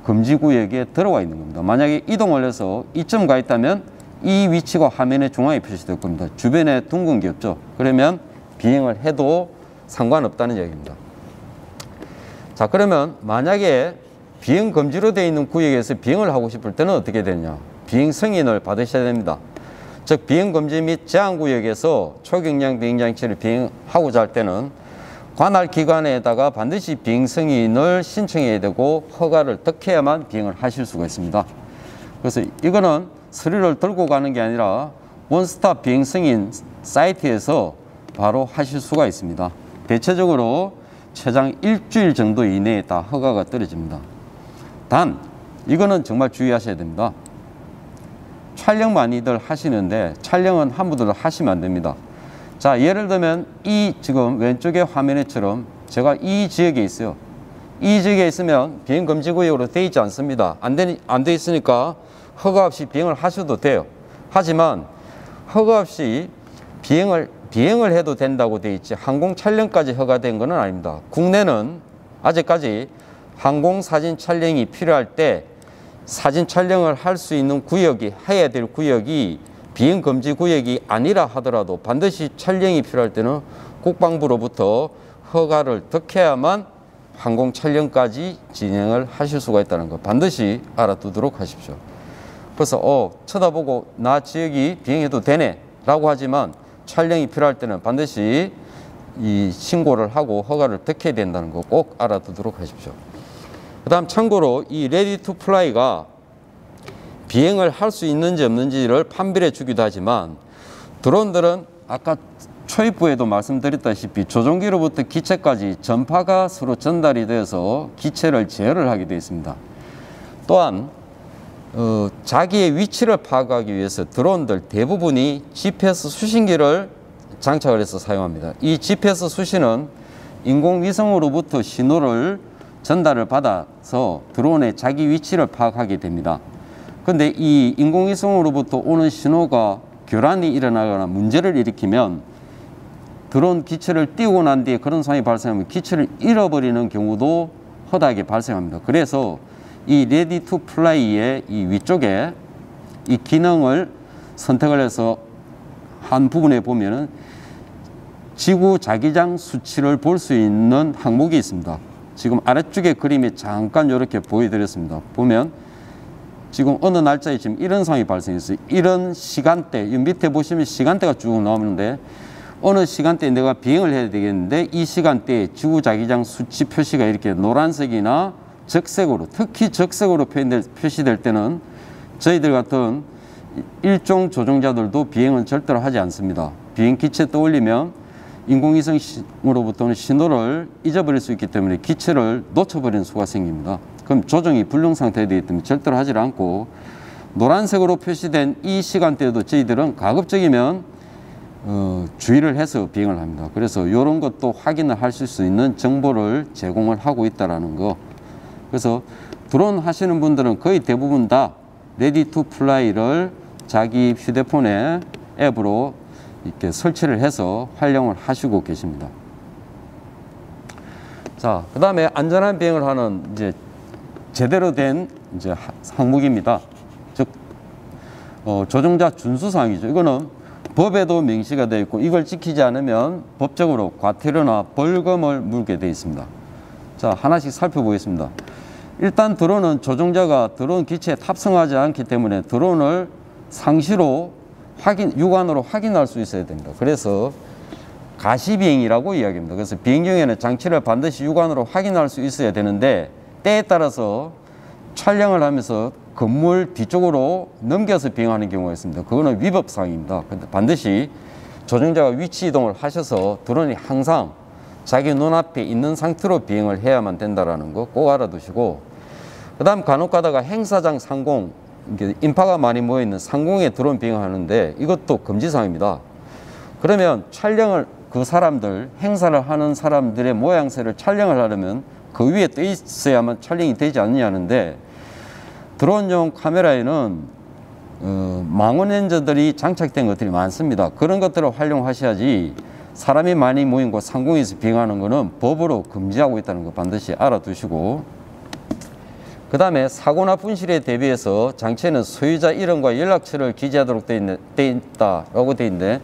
금지 구역에 들어와 있는 겁니다. 만약에 이동을 해서 이쯤 가 있다면 이 위치가 화면의 중앙에 표시될 겁니다. 주변에 둥근 게 없죠. 그러면 비행을 해도 상관없다는 얘기입니다. 자, 그러면 만약에 비행 금지로 되어 있는 구역에서 비행을 하고 싶을 때는 어떻게 되느냐? 비행 승인을 받으셔야 됩니다. 즉 비행 금지 및 제한 구역에서 초경량 비행장치를 비행하고자 할 때는 관할 기관에다가 반드시 비행 승인을 신청해야 되고 허가를 득해야만 비행을 하실 수가 있습니다. 그래서 이거는 서류를 들고 가는 게 아니라 원스톱 비행 승인 사이트에서 바로 하실 수가 있습니다. 대체적으로 최장 일주일 정도 이내에 다 허가가 떨어집니다. 단 이거는 정말 주의하셔야 됩니다. 촬영 많이들 하시는데 촬영은 함부로 하시면 안 됩니다. 자, 예를 들면 이 지금 왼쪽에 화면에처럼 제가 이 지역에 있어요. 이 지역에 있으면 비행 금지 구역으로 되어 있지 않습니다. 안 돼 있으니까 허가 없이 비행을 하셔도 돼요. 하지만 허가 없이 비행을 해도 된다고 돼 있지 항공 촬영까지 허가된 것은 아닙니다. 국내는 아직까지 항공 사진 촬영이 필요할 때 사진 촬영을 할 수 있는 구역이 해야 될 구역이 비행 금지 구역이 아니라 하더라도 반드시 촬영이 필요할 때는 국방부로부터 허가를 득해야만 항공 촬영까지 진행을 하실 수가 있다는 거 반드시 알아두도록 하십시오. 그래서 쳐다보고 나 지역이 비행해도 되네 라고 하지만 촬영이 필요할 때는 반드시 이 신고를 하고 허가를 득해야 된다는 거 꼭 알아두도록 하십시오. 그 다음 참고로 이 레디 투 플라이가 비행을 할 수 있는지 없는지를 판별해 주기도 하지만 드론들은 아까 초입부에도 말씀드렸다시피 조종기로부터 기체까지 전파가 서로 전달이 되어서 기체를 제어를 하게 되어 있습니다. 또한 자기의 위치를 파악하기 위해서 드론들 대부분이 GPS 수신기를 장착을 해서 사용합니다. 이 GPS 수신은 인공위성으로부터 신호를 전달을 받아서 드론의 자기 위치를 파악하게 됩니다. 그런데 이 인공위성으로부터 오는 신호가 교란이 일어나거나 문제를 일으키면 드론 기체를 띄우고 난 뒤에 그런 상황이 발생하면 기체를 잃어버리는 경우도 허다하게 발생합니다. 그래서 이 레디 투 플라이의 이 위쪽에 이 기능을 선택을 해서 한 부분에 보면은 지구 자기장 수치를 볼 수 있는 항목이 있습니다. 지금 아래쪽에 그림이 잠깐 이렇게 보여드렸습니다. 보면 지금 어느 날짜에 지금 이런 상황이 발생했어요. 이런 시간대, 이 밑에 보시면 시간대가 쭉 나오는데 어느 시간대에 내가 비행을 해야 되겠는데 이 시간대에 지구 자기장 수치 표시가 이렇게 노란색이나 적색으로, 특히 적색으로 표시될 때는 저희들 같은 일종 조종자들도 비행은 절대로 하지 않습니다. 비행 기체 떠올리면 인공위성으로부터는 신호를 잊어버릴 수 있기 때문에 기체를 놓쳐버리는 수가 생깁니다. 그럼 조종이 불능 상태에 되기 때문에 절대로 하지 않고 노란색으로 표시된 이 시간대에도 저희들은 가급적이면 주의를 해서 비행을 합니다. 그래서 이런 것도 확인을 하실 수 있는 정보를 제공을 하고 있다는 거. 그래서 드론 하시는 분들은 거의 대부분 다 레디 투 플라이를 자기 휴대폰에 앱으로 이렇게 설치를 해서 활용을 하시고 계십니다. 자, 그 다음에 안전한 비행을 하는 이제 제대로 된 이제 항목입니다. 즉, 조종자 준수사항이죠. 이거는 법에도 명시가 되어 있고 이걸 지키지 않으면 법적으로 과태료나 벌금을 물게 되어 있습니다. 자, 하나씩 살펴보겠습니다. 일단 드론은 조종자가 드론 기체에 탑승하지 않기 때문에 드론을 상시로 육안으로 확인할 수 있어야 됩니다. 그래서 가시비행이라고 이야기합니다. 그래서 비행 중에는 장치를 반드시 육안으로 확인할 수 있어야 되는데 때에 따라서 촬영을 하면서 건물 뒤쪽으로 넘겨서 비행하는 경우가 있습니다. 그거는 위법사항입니다. 반드시 조종자가 위치 이동을 하셔서 드론이 항상 자기 눈앞에 있는 상태로 비행을 해야만 된다는 거 꼭 알아두시고, 그 다음 간혹 가다가 행사장 상공, 인파가 많이 모여있는 상공에 드론 비행을 하는데 이것도 금지사항입니다. 그러면 촬영을 그 사람들, 행사를 하는 사람들의 모양새를 촬영을 하려면 그 위에 떠 있어야만 촬영이 되지 않느냐는데 드론용 카메라에는 망원 렌즈들이 장착된 것들이 많습니다. 그런 것들을 활용하셔야지 사람이 많이 모인 곳 상공에서 비행하는 것은 법으로 금지하고 있다는 거 반드시 알아두시고, 그 다음에 사고나 분실에 대비해서 장치에는 소유자 이름과 연락처를 기재하도록 되어 있다라고 되어 있는데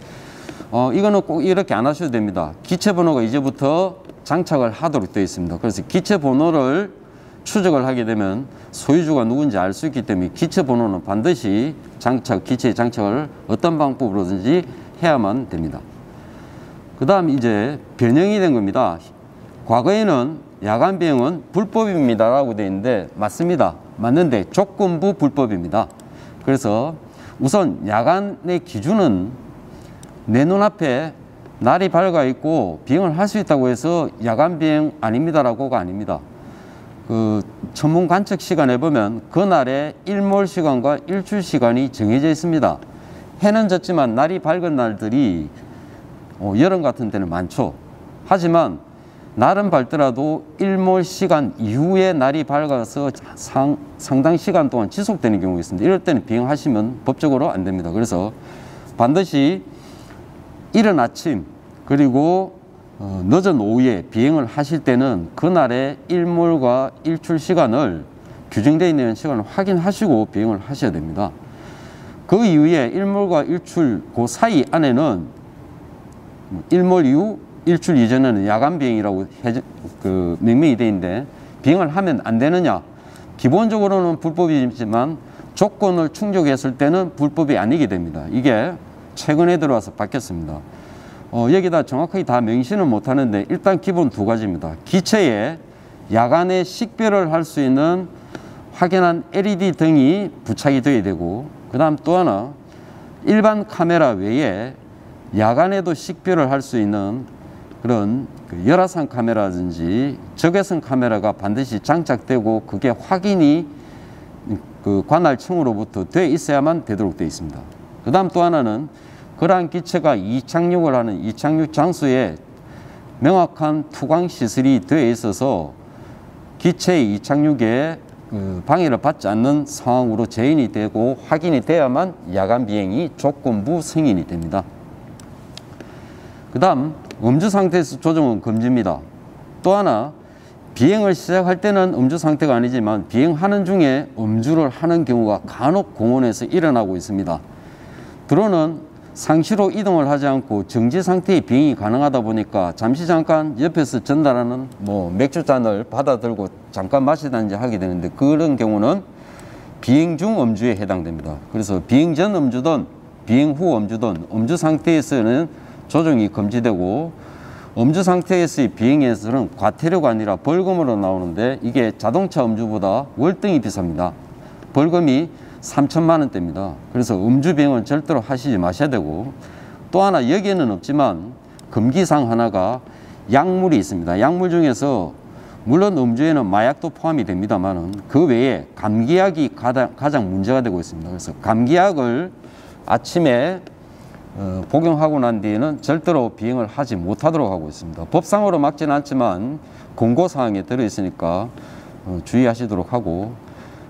이거는 꼭 이렇게 안 하셔도 됩니다. 기체 번호가 이제부터 장착을 하도록 되어 있습니다. 그래서 기체 번호를 추적을 하게 되면 소유주가 누군지 알 수 있기 때문에 기체 번호는 반드시 기체에 장착을 어떤 방법으로든지 해야만 됩니다. 그 다음 이제 변형이 된 겁니다. 과거에는 야간 비행은 불법입니다 라고 되어 있는데 맞습니다. 맞는데 조건부 불법입니다. 그래서 우선 야간의 기준은 내 눈앞에 날이 밝아 있고 비행을 할 수 있다고 해서 야간 비행 아닙니다 라고가 아닙니다. 그 천문 관측 시간에 보면 그날의 일몰 시간과 일출 시간이 정해져 있습니다. 해는 졌지만 날이 밝은 날들이 여름 같은 데는 많죠. 하지만 날은 밝더라도 일몰 시간 이후에 날이 밝아서 상당 시간 동안 지속되는 경우가 있습니다. 이럴 때는 비행하시면 법적으로 안 됩니다. 그래서 반드시 이른 아침 그리고 늦은 오후에 비행을 하실 때는 그날의 일몰과 일출 시간을 규정되어 있는 시간을 확인하시고 비행을 하셔야 됩니다. 그 이후에 일몰과 일출 그 사이 안에는 일몰 이후 일출 이전에는 야간 비행이라고 명명이 되어 있는데 비행을 하면 안 되느냐? 기본적으로는 불법이지만 조건을 충족했을 때는 불법이 아니게 됩니다. 이게 최근에 들어와서 바뀌었습니다. 여기다 정확하게 다 명시는 못하는데 일단 기본 두 가지입니다. 기체에 야간에 식별을 할 수 있는 확연한 LED 등이 부착이 되어야 되고, 그 다음 또 하나 일반 카메라 외에 야간에도 식별을 할 수 있는 그런 열화상 카메라든지 적외선 카메라가 반드시 장착되고 그게 확인이 관할청으로부터 돼 있어야만 되도록 되어 있습니다. 그 다음 또 하나는 그러한 기체가 이착륙을 하는 이착륙 장소에 명확한 투광 시설이 되어 있어서 기체의 이착륙에 방해를 받지 않는 상황으로 재현이 되고 확인이 돼야만 야간 비행이 조건부 승인이 됩니다. 그 다음 음주 상태에서 조종은 금지입니다. 또 하나 비행을 시작할 때는 음주 상태가 아니지만 비행하는 중에 음주를 하는 경우가 간혹 공원에서 일어나고 있습니다. 드론은 상시로 이동을 하지 않고 정지 상태의 비행이 가능하다 보니까 잠시 잠깐 옆에서 전달하는 맥주잔을 받아들고 잠깐 마시든지 하게 되는데 그런 경우는 비행 중 음주에 해당됩니다. 그래서 비행 전 음주든 비행 후 음주든 음주 상태에서는 조종이 금지되고 음주 상태에서의 비행에서는 과태료가 아니라 벌금으로 나오는데 이게 자동차 음주보다 월등히 비쌉니다. 벌금이 3천만 원대입니다. 그래서 음주 비행은 절대로 하시지 마셔야 되고, 또 하나 여기에는 없지만 금기사항 하나가 약물이 있습니다. 약물 중에서 물론 음주에는 마약도 포함이 됩니다만 그 외에 감기약이 가장 문제가 되고 있습니다. 그래서 감기약을 아침에 복용하고 난 뒤에는 절대로 비행을 하지 못하도록 하고 있습니다. 법상으로 막지는 않지만 공고사항에 들어있으니까 주의하시도록 하고,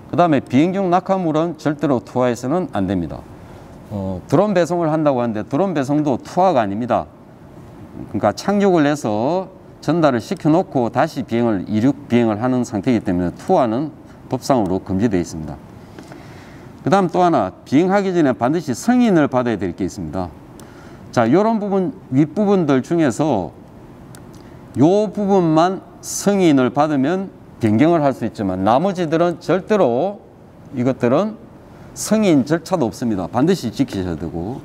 그 다음에 비행 중 낙하물은 절대로 투하해서는 안 됩니다. 드론 배송을 한다고 하는데 드론 배송도 투하가 아닙니다. 그러니까 착륙을 해서 전달을 시켜놓고 다시 이륙 비행을 하는 상태이기 때문에 투하는 법상으로 금지되어 있습니다. 그 다음 또 하나 비행하기 전에 반드시 승인을 받아야 될 게 있습니다. 자, 이런 부분 윗부분들 중에서 요 부분만 승인을 받으면 변경을 할 수 있지만 나머지들은 절대로 이것들은 승인 절차도 없습니다. 반드시 지키셔야 되고,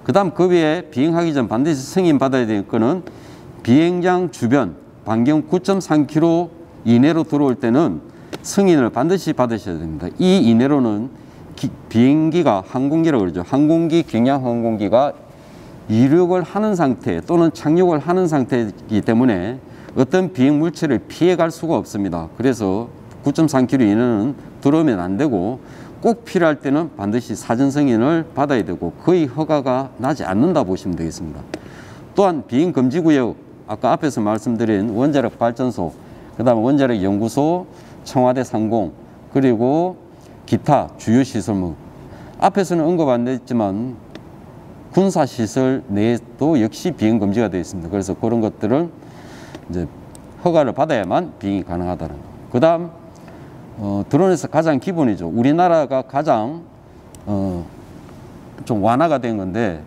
그 다음 그 외에 비행하기 전 반드시 승인 받아야 될 거는 비행장 주변 반경 9.3km 이내로 들어올 때는 승인을 반드시 받으셔야 됩니다. 이 이내로는 비행기가 항공기라고 그러죠. 항공기, 경량 항공기가 이륙을 하는 상태 또는 착륙을 하는 상태이기 때문에 어떤 비행 물체를 피해갈 수가 없습니다. 그래서 9.3km 이내는 들어오면 안 되고 꼭 필요할 때는 반드시 사전 승인을 받아야 되고 거의 허가가 나지 않는다 보시면 되겠습니다. 또한 비행 금지 구역, 아까 앞에서 말씀드린 원자력 발전소, 그 다음에 원자력 연구소, 청와대 상공, 그리고 기타 주요 시설물, 앞에서는 언급 안 됐지만 군사시설 내에도 역시 비행 금지가 되어 있습니다. 그래서 그런 것들은 이제 허가를 받아야만 비행이 가능하다는 거. 그 다음 드론에서 가장 기본이죠. 우리나라가 가장 좀 완화가 된 건데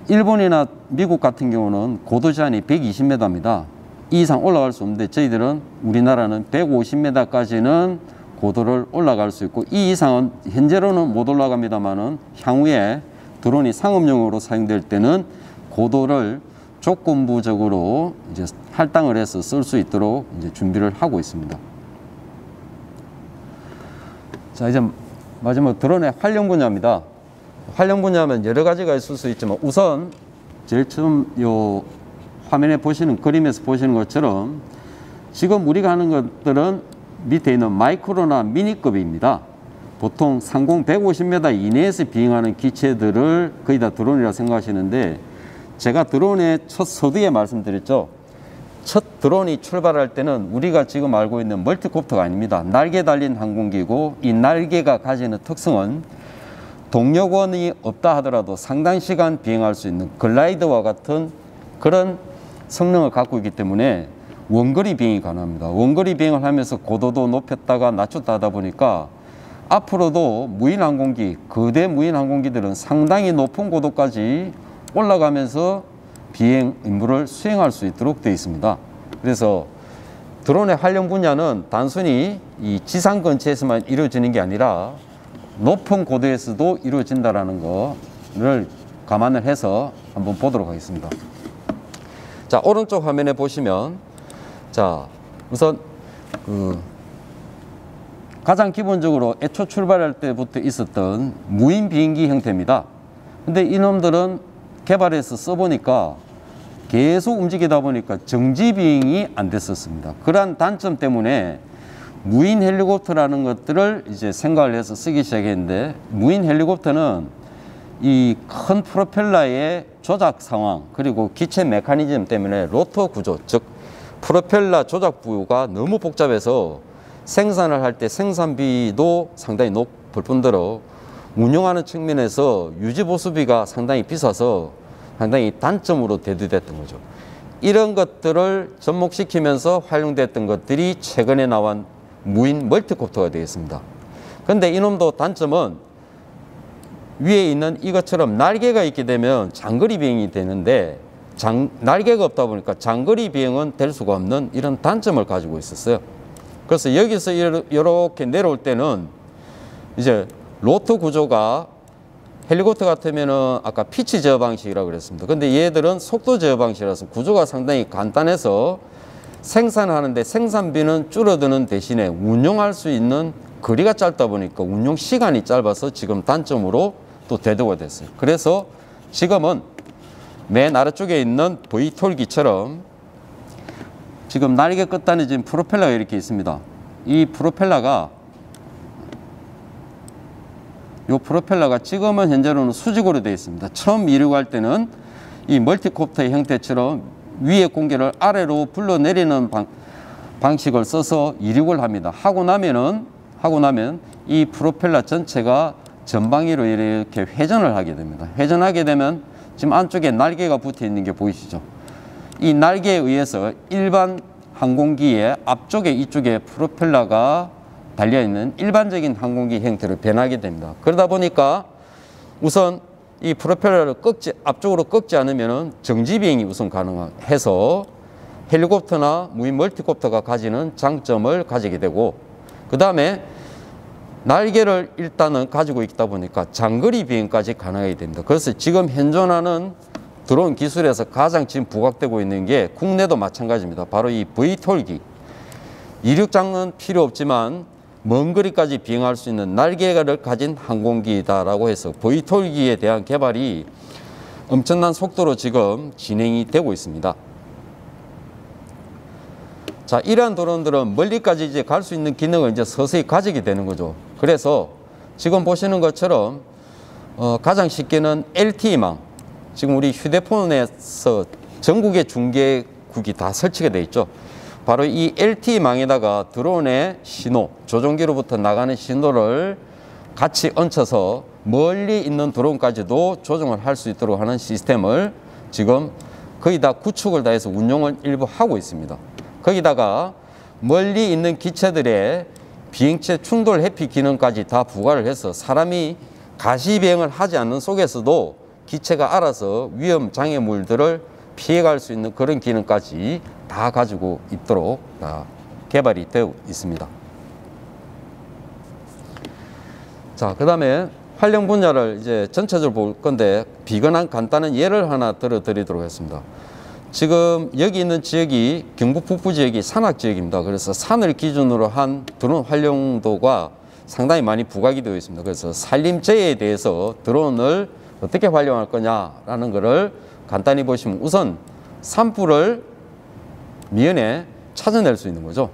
일본이나 미국 같은 경우는 고도 제한이 120m입니다. 이 이상 올라갈 수 없는데 저희들은 우리나라는 150m까지는 고도를 올라갈 수 있고 이 이상은 현재로는 못 올라갑니다만은 향후에 드론이 상업용으로 사용될 때는 고도를 조건부적으로 이제 할당을 해서 쓸 수 있도록 이제 준비를 하고 있습니다. 자, 이제 마지막 드론의 활용 분야입니다. 활용 분야하면 여러 가지가 있을 수 있지만 우선 제일 처음 요 화면에 보시는 그림에서 보시는 것처럼 지금 우리가 하는 것들은 밑에 있는 마이크로나 미니급입니다. 보통 상공 150m 이내에서 비행하는 기체들을 거의 다 드론이라고 생각하시는데 제가 드론의 첫 서두에 말씀드렸죠. 첫 드론이 출발할 때는 우리가 지금 알고 있는 멀티콥터가 아닙니다. 날개 달린 항공기고 이 날개가 가지는 특성은 동력원이 없다 하더라도 상당 시간 비행할 수 있는 글라이더와 같은 그런 성능을 갖고 있기 때문에 원거리 비행이 가능합니다. 원거리 비행을 하면서 고도도 높였다가 낮췄다 하다 보니까 앞으로도 무인항공기, 거대 무인항공기들은 상당히 높은 고도까지 올라가면서 비행 임무를 수행할 수 있도록 되어 있습니다. 그래서 드론의 활용 분야는 단순히 이 지상 근처에서만 이루어지는 게 아니라 높은 고도에서도 이루어진다는 것을 감안을 해서 한번 보도록 하겠습니다. 자, 오른쪽 화면에 보시면, 자, 우선 가장 기본적으로 애초 출발할 때부터 있었던 무인 비행기 형태입니다. 근데 이놈들은 개발해서 써보니까 계속 움직이다 보니까 정지 비행이 안 됐었습니다. 그러한 단점 때문에 무인 헬리콥터라는 것들을 이제 생각을 해서 쓰기 시작했는데, 무인 헬리콥터는 이 큰 프로펠러의 조작 상황, 그리고 기체 메커니즘 때문에 로터 구조, 즉 프로펠러 조작부가 너무 복잡해서 생산을 할 때 생산비도 상당히 높을 뿐더러 운영하는 측면에서 유지보수비가 상당히 비싸서 상당히 단점으로 대두됐던 거죠. 이런 것들을 접목시키면서 활용됐던 것들이 최근에 나온 무인 멀티콥터가 되겠습니다. 그런데 이놈도 단점은 위에 있는 이것처럼 날개가 있게 되면 장거리 비행이 되는데, 날개가 없다 보니까 장거리 비행은 될 수가 없는 이런 단점을 가지고 있었어요. 그래서 여기서 이렇게 내려올 때는 이제 로터 구조가 헬리콥터 같으면은 아까 피치 제어 방식이라고 그랬습니다. 근데 얘들은 속도 제어 방식이라서 구조가 상당히 간단해서 생산하는데 생산비는 줄어드는 대신에 운용할 수 있는 거리가 짧다 보니까 운용 시간이 짧아서 지금 단점으로 또 대두가 됐어요. 그래서 지금은 맨 아래쪽에 있는 V톨기처럼 지금 날개 끝단에 지금 프로펠러가 이렇게 있습니다. 이 프로펠러가 지금은 현재로는 수직으로 되어 있습니다. 처음 이륙할 때는 이 멀티콥터의 형태처럼 위에 공기를 아래로 불러내리는 방식을 써서 이륙을 합니다. 하고 나면 이 프로펠러 전체가 전방위로 이렇게 회전을 하게 됩니다. 회전하게 되면 지금 안쪽에 날개가 붙어 있는 게 보이시죠? 이 날개에 의해서 일반 항공기의 앞쪽에 이쪽에 프로펠러가 달려있는 일반적인 항공기 형태로 변하게 됩니다. 그러다 보니까 우선 이 프로펠러를 앞쪽으로 꺾지 않으면 정지 비행이 우선 가능해서 헬리콥터나 무인 멀티콥터가 가지는 장점을 가지게 되고, 그 다음에 날개를 일단은 가지고 있다 보니까 장거리 비행까지 가능하게 됩니다. 그래서 지금 현존하는 드론 기술에서 가장 지금 부각되고 있는 게 국내도 마찬가지입니다. 바로 이 V톨기. 이륙장은 필요 없지만 먼 거리까지 비행할 수 있는 날개를 가진 항공기다라고 해서 V톨기에 대한 개발이 엄청난 속도로 지금 진행이 되고 있습니다. 자, 이러한 드론들은 멀리까지 이제 갈 수 있는 기능을 이제 서서히 가지게 되는 거죠. 그래서 지금 보시는 것처럼 가장 쉽게는 LTE망, 지금 우리 휴대폰에서 전국의 중계국이 다 설치가 되어 있죠. 바로 이 LTE망에다가 드론의 신호, 조종기로부터 나가는 신호를 같이 얹혀서 멀리 있는 드론까지도 조종을 할 수 있도록 하는 시스템을 지금 거의 다 구축을 다 해서 운용을 일부 하고 있습니다. 거기다가 멀리 있는 기체들의 비행체 충돌 회피 기능까지 다 부과를 해서 사람이 가시 비행을 하지 않는 속에서도 기체가 알아서 위험 장애물들을 피해갈 수 있는 그런 기능까지 다 가지고 있도록 다 개발이 되어 있습니다. 자, 그 다음에 활용 분야를 이제 전체적으로 볼 건데 비근한 간단한 예를 하나 들어드리도록 하겠습니다. 지금 여기 있는 지역이 경북 북부 지역이 산악 지역입니다. 그래서 산을 기준으로 한 드론 활용도가 상당히 많이 부각이 되어 있습니다. 그래서 산림재해에 대해서 드론을 어떻게 활용할 거냐라는 것을 간단히 보시면 우선 산불을 미연에 찾아낼 수 있는 거죠.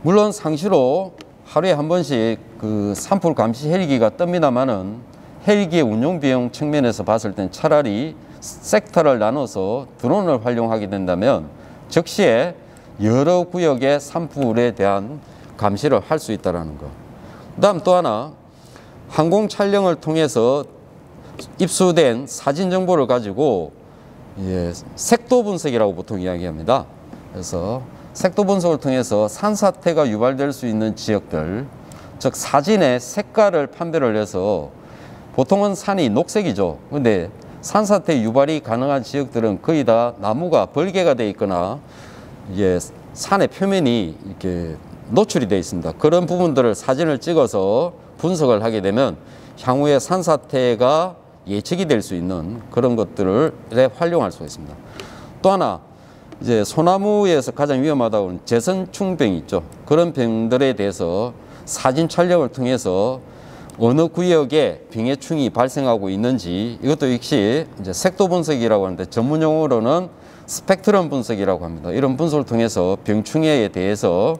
물론 상시로 하루에 한 번씩 그 산불 감시 헬기가 뜹니다만은 헬기의 운용 비용 측면에서 봤을 땐 차라리 섹터를 나눠서 드론을 활용하게 된다면 즉시에 여러 구역의 산불에 대한 감시를 할 수 있다는 것. 그 다음 또 하나, 항공 촬영을 통해서 입수된 사진 정보를 가지고 색도 분석이라고 보통 이야기합니다. 그래서 색도 분석을 통해서 산사태가 유발될 수 있는 지역들, 즉 사진의 색깔을 판별을 해서 보통은 산이 녹색이죠. 근데 산사태 유발이 가능한 지역들은 거의 다 나무가 벌개가 되어 있거나 산의 표면이 이렇게 노출이 되어 있습니다. 그런 부분들을 사진을 찍어서 분석을 하게 되면 향후에 산사태가 예측이 될 수 있는 그런 것들을 활용할 수가 있습니다. 또 하나, 소나무에서 가장 위험하다고 하는 제선충병이 있죠. 그런 병들에 대해서 사진 촬영을 통해서 어느 구역에 병해충이 발생하고 있는지, 이것도 역시 색도 분석이라고 하는데 전문 용어로는 스펙트럼 분석이라고 합니다. 이런 분석을 통해서 병충해에 대해서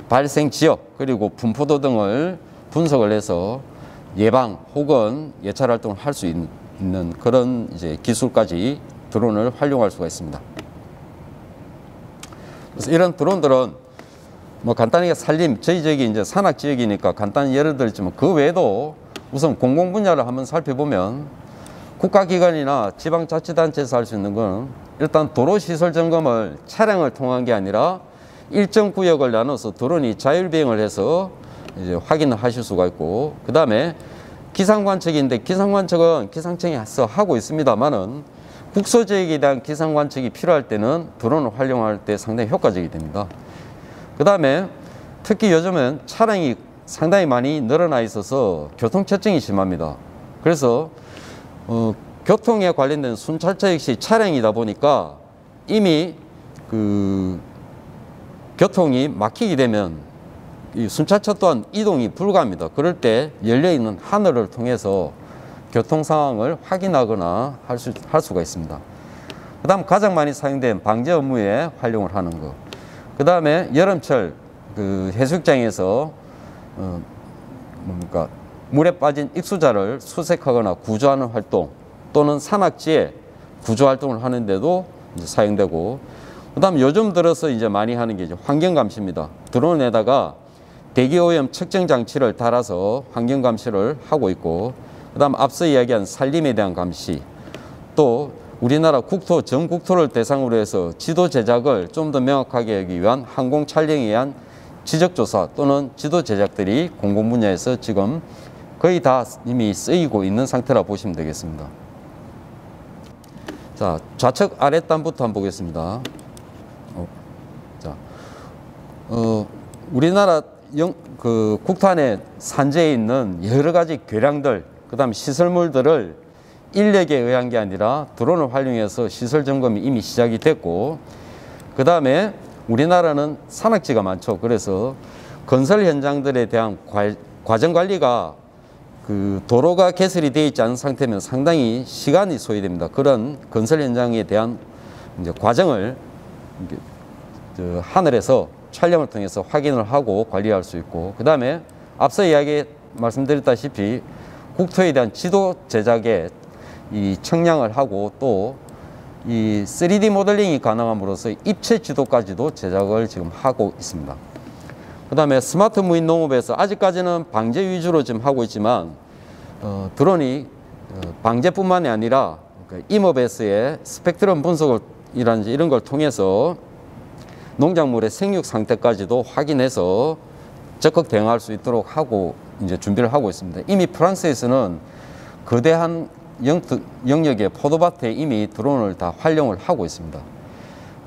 발생 지역 그리고 분포도 등을 분석을 해서 예방 혹은 예찰 활동을 할 수 있는 그런 기술까지 드론을 활용할 수가 있습니다. 그래서 이런 드론들은 간단하게 저희 지역이 산악 지역이니까 간단히 예를 들지만 그 외에도 우선 공공 분야를 한번 살펴보면 국가기관이나 지방자치단체에서 할 수 있는 건 일단 도로시설 점검을 차량을 통한 게 아니라 일정 구역을 나눠서 드론이 자율비행을 해서 확인을 하실 수가 있고, 그 다음에 기상관측인데 기상관측은 기상청이 하고 있습니다만은 국소지역에 대한 기상관측이 필요할 때는 드론을 활용할 때 상당히 효과적이 됩니다. 그 다음에 특히 요즘은 차량이 상당히 많이 늘어나 있어서 교통체증이 심합니다. 그래서 교통에 관련된 순찰차 역시 차량이다 보니까 이미 교통이 막히게 되면 이 순찰차 또한 이동이 불가합니다. 그럴 때 열려있는 하늘을 통해서 교통 상황을 확인하거나 할 수가 있습니다. 그 다음 가장 많이 사용된 방제 업무에 활용을 하는 것. 그 다음에 여름철 해수욕장에서 물에 빠진 익수자를 수색하거나 구조하는 활동, 또는 산악지에 구조 활동을 하는데도 사용되고, 그 다음 요즘 들어서 많이 하는 게 환경감시입니다. 드론에다가 대기오염 측정 장치를 달아서 환경감시를 하고 있고, 그 다음 앞서 이야기한 산림에 대한 감시, 또 우리나라 전 국토를 대상으로 해서 지도 제작을 좀 더 명확하게 하기 위한 항공 촬영에 의한 지적조사 또는 지도 제작들이 공공 분야에서 지금 거의 다 이미 쓰이고 있는 상태라 보시면 되겠습니다. 자, 좌측 아랫단부터 한번 보겠습니다. 우리나라 국토안에 산재에 있는 여러 가지 교량들, 그 다음 시설물들을 인력에 의한 게 아니라 드론을 활용해서 시설 점검이 이미 시작이 됐고, 그 다음에 우리나라는 산악지가 많죠. 그래서 건설 현장들에 대한 과정 관리가 도로가 개설이 되어 있지 않은 상태면 상당히 시간이 소요됩니다. 그런 건설 현장에 대한 과정을 하늘에서 촬영을 통해서 확인을 하고 관리할 수 있고, 그 다음에 앞서 말씀드렸다시피 국토에 대한 지도 제작에 청량을 하고, 또 이 3D 모델링이 가능함으로써 입체 지도까지도 제작을 지금 하고 있습니다. 그 다음에 스마트 무인 농업에서 아직까지는 방제 위주로 지금 하고 있지만 드론이 방제뿐만이 아니라 임업에서의 스펙트럼 분석이라든지 이런 걸 통해서 농작물의 생육 상태까지도 확인해서 적극 대응할 수 있도록 하고 준비를 하고 있습니다. 이미 프랑스에서는 거대한 영역의 포도밭에 이미 드론을 다 활용을 하고 있습니다.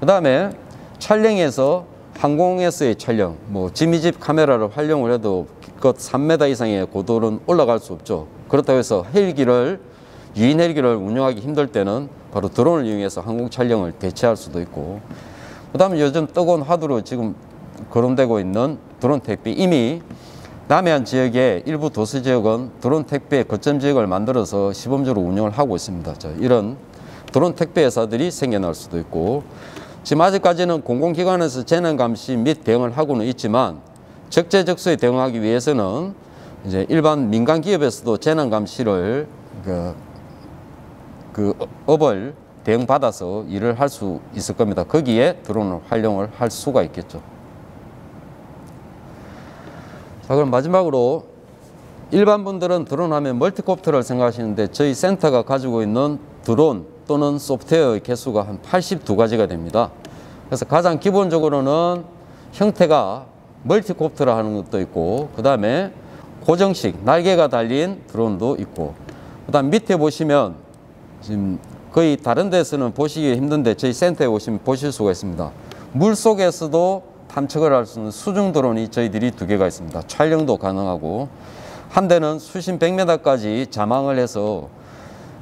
그 다음에 촬영에서 항공에서의 촬영, 지미집 카메라를 활용을 해도 기껏 3m 이상의 고도는 올라갈 수 없죠. 그렇다고 해서 유인 헬기를 운영하기 힘들 때는 바로 드론을 이용해서 항공 촬영을 대체할 수도 있고, 그 다음에 요즘 뜨거운 화두로 지금 거론되고 있는 드론 택배, 이미 남해안 지역의 일부 도시 지역은 드론 택배 거점 지역을 만들어서 시범적으로 운영을 하고 있습니다. 이런 드론 택배 회사들이 생겨날 수도 있고, 지금 아직까지는 공공기관에서 재난 감시 및 대응을 하고는 있지만 적재적소에 대응하기 위해서는 일반 민간 기업에서도 재난 감시를 업을 대응받아서 일을 할 수 있을 겁니다. 거기에 드론을 활용을 할 수가 있겠죠. 자, 그럼 마지막으로 일반 분들은 드론 하면 멀티콥터를 생각하시는데 저희 센터가 가지고 있는 드론 또는 소프트웨어의 개수가 한 82가지가 됩니다. 그래서 가장 기본적으로는 형태가 멀티콥터라 하는 것도 있고, 그 다음에 고정식 날개가 달린 드론도 있고, 그 다음 밑에 보시면 지금 거의 다른 데서는 보시기 힘든데 저희 센터에 오시면 보실 수가 있습니다. 물 속에서도 탐측을 할 수 있는 수중 드론이 저희들이 2개가 있습니다. 촬영도 가능하고, 한 대는 수심 100m까지 자망을 해서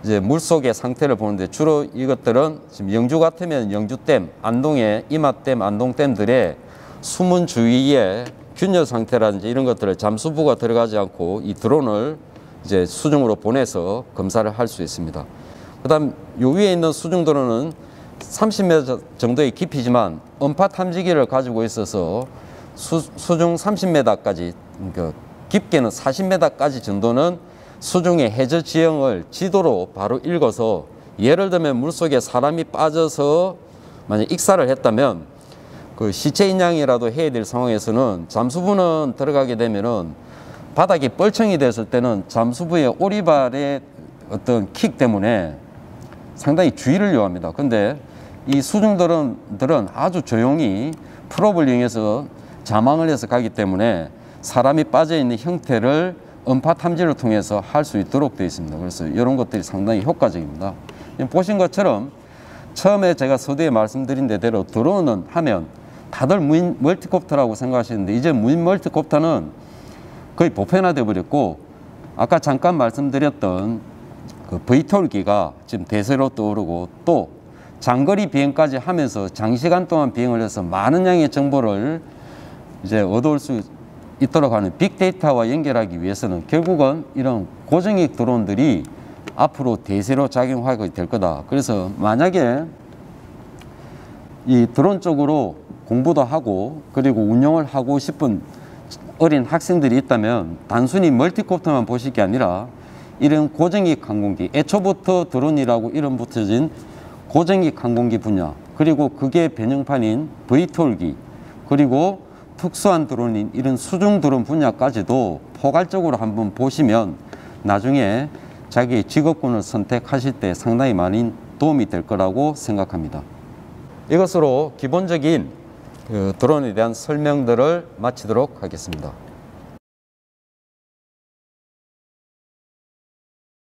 이제 물속의 상태를 보는데, 주로 이것들은 지금 영주 같으면 영주댐, 안동의 이마댐, 안동댐들의 수문 주위에 균열 상태라든지 이런 것들을 잠수부가 들어가지 않고 이 드론을 이제 수중으로 보내서 검사를 할 수 있습니다. 그다음 요 위에 있는 수중 드론은 30m 정도의 깊이지만 음파 탐지기를 가지고 있어서 수중 30m까지, 그러니까 깊게는 40m까지 정도는 수중의 해저 지형을 지도로 바로 읽어서, 예를 들면 물속에 사람이 빠져서 만약 익사를 했다면 그 시체 인양이라도 해야 될 상황에서는 잠수부는 들어가게 되면은 바닥이 뻘청이 됐을 때는 잠수부의 오리발의 어떤 킥 때문에 상당히 주의를 요합니다. 근데 이 수중 드론들은 아주 조용히 프롭을 이용해서 자망을 해서 가기 때문에 사람이 빠져 있는 형태를 음파 탐지를 통해서 할 수 있도록 되어 있습니다. 그래서 이런 것들이 상당히 효과적입니다. 보신 것처럼 처음에 제가 서두에 말씀드린 대로 드론은 하면 다들 무인 멀티콥터라고 생각하시는데, 이제 무인 멀티콥터는 거의 보편화되어 버렸고, 아까 잠깐 말씀드렸던 그 VTOL기가 지금 대세로 떠오르고, 또 장거리 비행까지 하면서 장시간 동안 비행을 해서 많은 양의 정보를 이제 얻어올 수 있도록 하는 빅데이터와 연결하기 위해서는 결국은 이런 고정익 드론들이 앞으로 대세로 작용하게 될 거다. 그래서 만약에 이 드론 쪽으로 공부도 하고 그리고 운영을 하고 싶은 어린 학생들이 있다면 단순히 멀티콥터만 보실 게 아니라 이런 고정익 항공기, 애초부터 드론이라고 이름 붙여진 고정익 항공기 분야, 그리고 그게 변형판인 VTOL기, 그리고 특수한 드론인 이런 수중 드론 분야까지도 포괄적으로 한번 보시면 나중에 자기의 직업군을 선택하실 때 상당히 많은 도움이 될 거라고 생각합니다. 이것으로 기본적인 드론에 대한 설명들을 마치도록 하겠습니다.